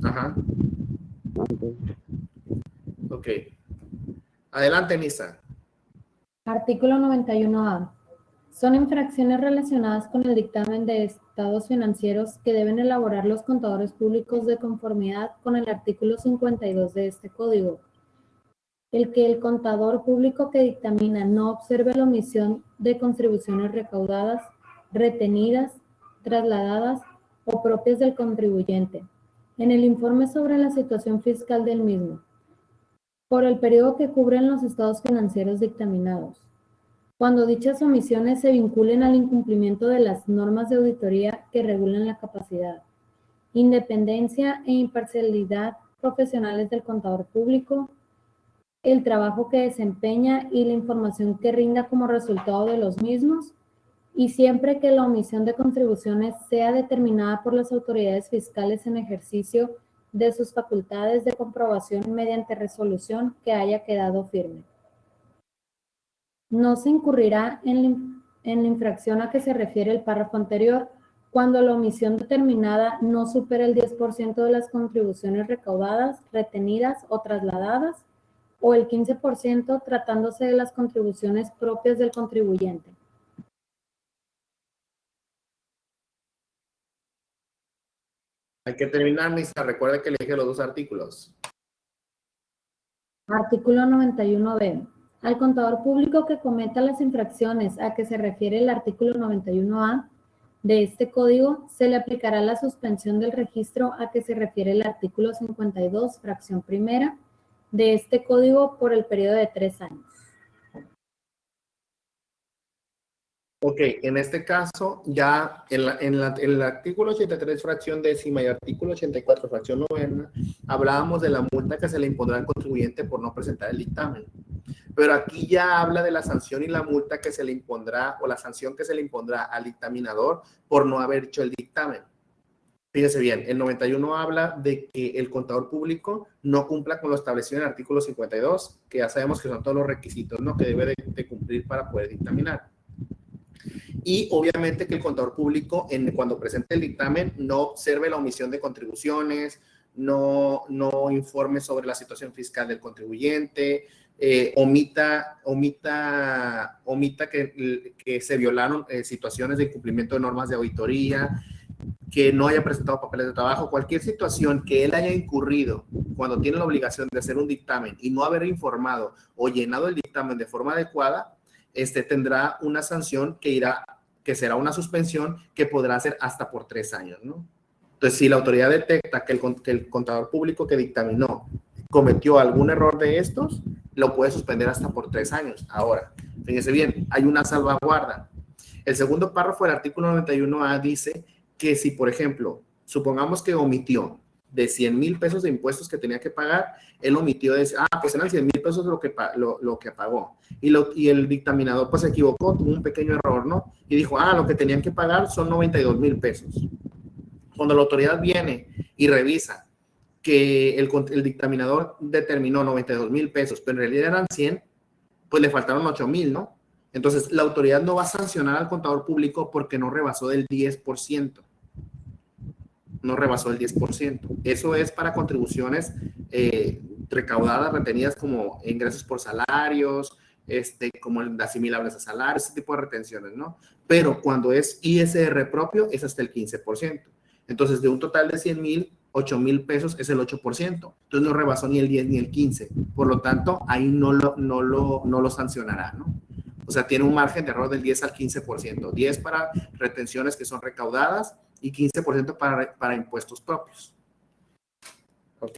A: Ajá. Ok. Adelante, Nisa.
B: Artículo 91A. Son infracciones relacionadas con el dictamen de estados financieros que deben elaborar los contadores públicos de conformidad con el artículo 52 de este código. El que el contador público que dictamina no observe la omisión de contribuciones recaudadas, retenidas, trasladadas o propias del contribuyente en el informe sobre la situación fiscal del mismo, por el periodo que cubren los estados financieros dictaminados, cuando dichas omisiones se vinculen al incumplimiento de las normas de auditoría que regulan la capacidad, independencia e imparcialidad profesionales del contador público, el trabajo que desempeña y la información que rinda como resultado de los mismos, y siempre que la omisión de contribuciones sea determinada por las autoridades fiscales en ejercicio de sus facultades de comprobación mediante resolución que haya quedado firme. No se incurrirá en la infracción a que se refiere el párrafo anterior cuando la omisión determinada no supera el 10% de las contribuciones recaudadas, retenidas o trasladadas, o el 15% tratándose de las contribuciones propias del contribuyente.
A: Hay que terminar, Nisa. Recuerda que elige los dos artículos.
B: Artículo 91b. Al contador público que cometa las infracciones a que se refiere el artículo 91A de este código, se le aplicará la suspensión del registro a que se refiere el artículo 52, fracción primera, de este código por el periodo de 3 años.
A: Ok, en este caso, ya en el artículo 83, fracción décima y artículo 84, fracción novena, hablábamos de la multa que se le impondrá al contribuyente por no presentar el dictamen. Pero aquí ya habla de la sanción y la multa que se le impondrá, o la sanción que se le impondrá al dictaminador por no haber hecho el dictamen. Fíjense bien, el 91 habla de que el contador público no cumpla con lo establecido en el artículo 52, que ya sabemos que son todos los requisitos, ¿no?, que debe de cumplir para poder dictaminar. Y obviamente que el contador público, cuando presente el dictamen, no observe la omisión de contribuciones, no informe sobre la situación fiscal del contribuyente, omita que se violaron situaciones de incumplimiento de normas de auditoría, que no haya presentado papeles de trabajo, cualquier situación que él haya incurrido cuando tiene la obligación de hacer un dictamen y no haber informado o llenado el dictamen de forma adecuada, tendrá una sanción que será una suspensión que podrá ser hasta por 3 años, ¿no? Entonces, si la autoridad detecta que el contador público que dictaminó cometió algún error de estos, lo puede suspender hasta por 3 años. Ahora, fíjense bien, hay una salvaguarda. El segundo párrafo del artículo 91A dice que si, por ejemplo, supongamos que omitió de 100,000 pesos de impuestos que tenía que pagar, él omitió de decir, pues eran 100,000 pesos lo que pagó. Y el dictaminador pues se equivocó, tuvo un pequeño error, ¿no? Y dijo, lo que tenían que pagar son 92,000 pesos. Cuando la autoridad viene y revisa que el dictaminador determinó 92,000 pesos, pero en realidad eran 100, pues le faltaron 8,000, ¿no? Entonces, la autoridad no va a sancionar al contador público porque no rebasó del 10%. No rebasó el 10%. Eso es para contribuciones recaudadas, retenidas como ingresos por salarios, como asimilables a salarios, ese tipo de retenciones, ¿no? Pero cuando es ISR propio, es hasta el 15%. Entonces, de un total de 100,000, 8,000 pesos es el 8%. Entonces, no rebasó ni el 10 ni el 15. Por lo tanto, ahí no lo sancionará, ¿no? O sea, tiene un margen de error del 10 al 15%. 10 para retenciones que son recaudadas y 15% para impuestos propios. ¿Ok?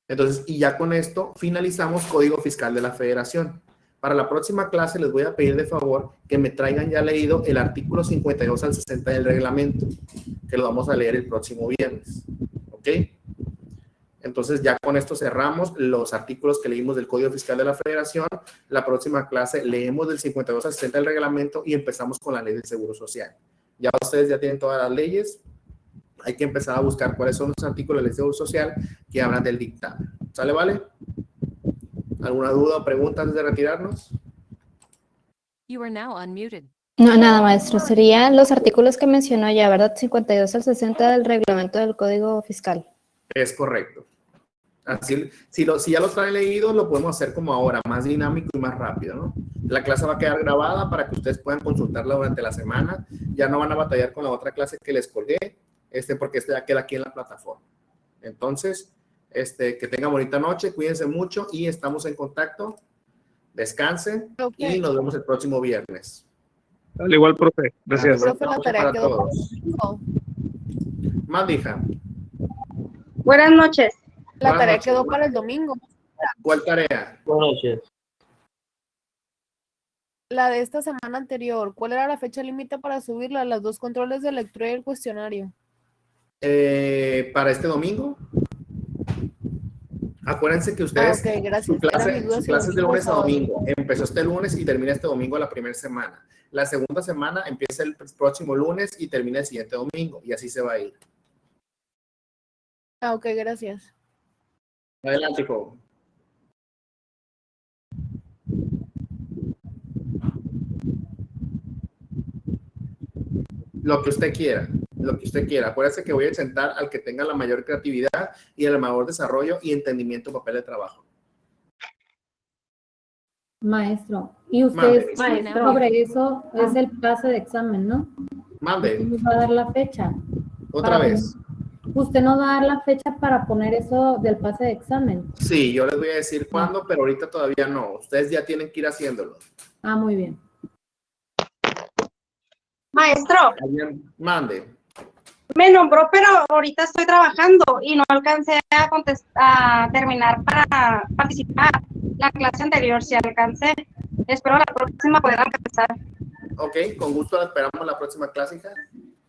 A: Entonces, y ya con esto finalizamos Código Fiscal de la Federación. Para la próxima clase les voy a pedir de favor que me traigan ya leído el artículo 52 al 60 del reglamento, que lo vamos a leer el próximo viernes. ¿Ok? Entonces ya con esto cerramos los artículos que leímos del Código Fiscal de la Federación. La próxima clase leemos del 52 al 60 del reglamento y empezamos con la ley del Seguro Social. Ya ustedes ya tienen todas las leyes. Hay que empezar a buscar cuáles son los artículos de la ley del Seguro Social que hablan del dictamen. ¿Sale, vale? ¿Alguna duda o pregunta antes de retirarnos?
G: You are now unmuted.
M: No, nada, maestro. Serían los artículos que mencionó ya, ¿verdad? 52 al 60 del reglamento del Código Fiscal.
A: Es correcto. Así, si ya los traen leídos, lo podemos hacer como ahora, más dinámico y más rápido, ¿no? La clase va a quedar grabada para que ustedes puedan consultarla durante la semana. Ya no van a batallar con la otra clase que les colgué, porque ya queda aquí en la plataforma. Entonces, que tengan bonita noche, cuídense mucho y estamos en contacto. Descansen y nos vemos el próximo viernes.
O: Al igual, profe. Gracias.
A: Profe, la tarea quedó Más, hija.
Q: Buenas noches.
I: La
A: Buenas
I: tarea
A: noches.
I: quedó para el domingo.
A: ¿Cuál tarea?
E: Buenas noches.
I: La de esta semana anterior. ¿Cuál era la fecha límite para subirla? Las 2 controles de lectura y el cuestionario.
A: Para este domingo. Acuérdense que ustedes,
I: Ok, gracias.
A: su clase
I: Era mi duda
A: es
I: si
A: de
I: domingo o
A: lunes a
I: sábado.
A: domingo. Empezó este lunes y termina este domingo la primera semana. La segunda semana empieza el próximo lunes y termina el siguiente domingo. Y así se va a ir.
I: Ok, gracias.
A: Adelante, joven. Lo que usted quiera, lo que usted quiera. Acuérdese que voy a sentar al que tenga la mayor creatividad y el mayor desarrollo y entendimiento del papel de trabajo.
R: Maestro, y usted,
A: Mande.
R: maestro, sobre eso es el pase de examen, ¿no?
A: Mande.
R: ¿Usted nos va a dar la fecha?
A: Otra vez.
R: ¿Usted nos va a dar la fecha para poner eso del pase de examen?
A: Sí, yo les voy a decir cuándo, pero ahorita todavía no. Ustedes ya tienen que ir haciéndolo.
R: Ah, muy bien.
Q: Maestro,
A: Mande.
Q: me nombró, pero ahorita estoy trabajando y no alcancé a terminar para participar. La clase anterior sí alcancé. Espero la próxima poder alcanzar.
A: Ok, con gusto la esperamos la próxima clase, hija.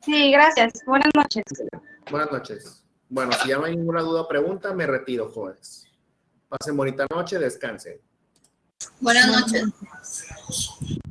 Q: Sí, gracias. Buenas noches.
A: Buenas noches. Bueno, si ya no hay ninguna duda o pregunta, me retiro, jóvenes. Pasen bonita noche, descansen.
F: Buenas noches.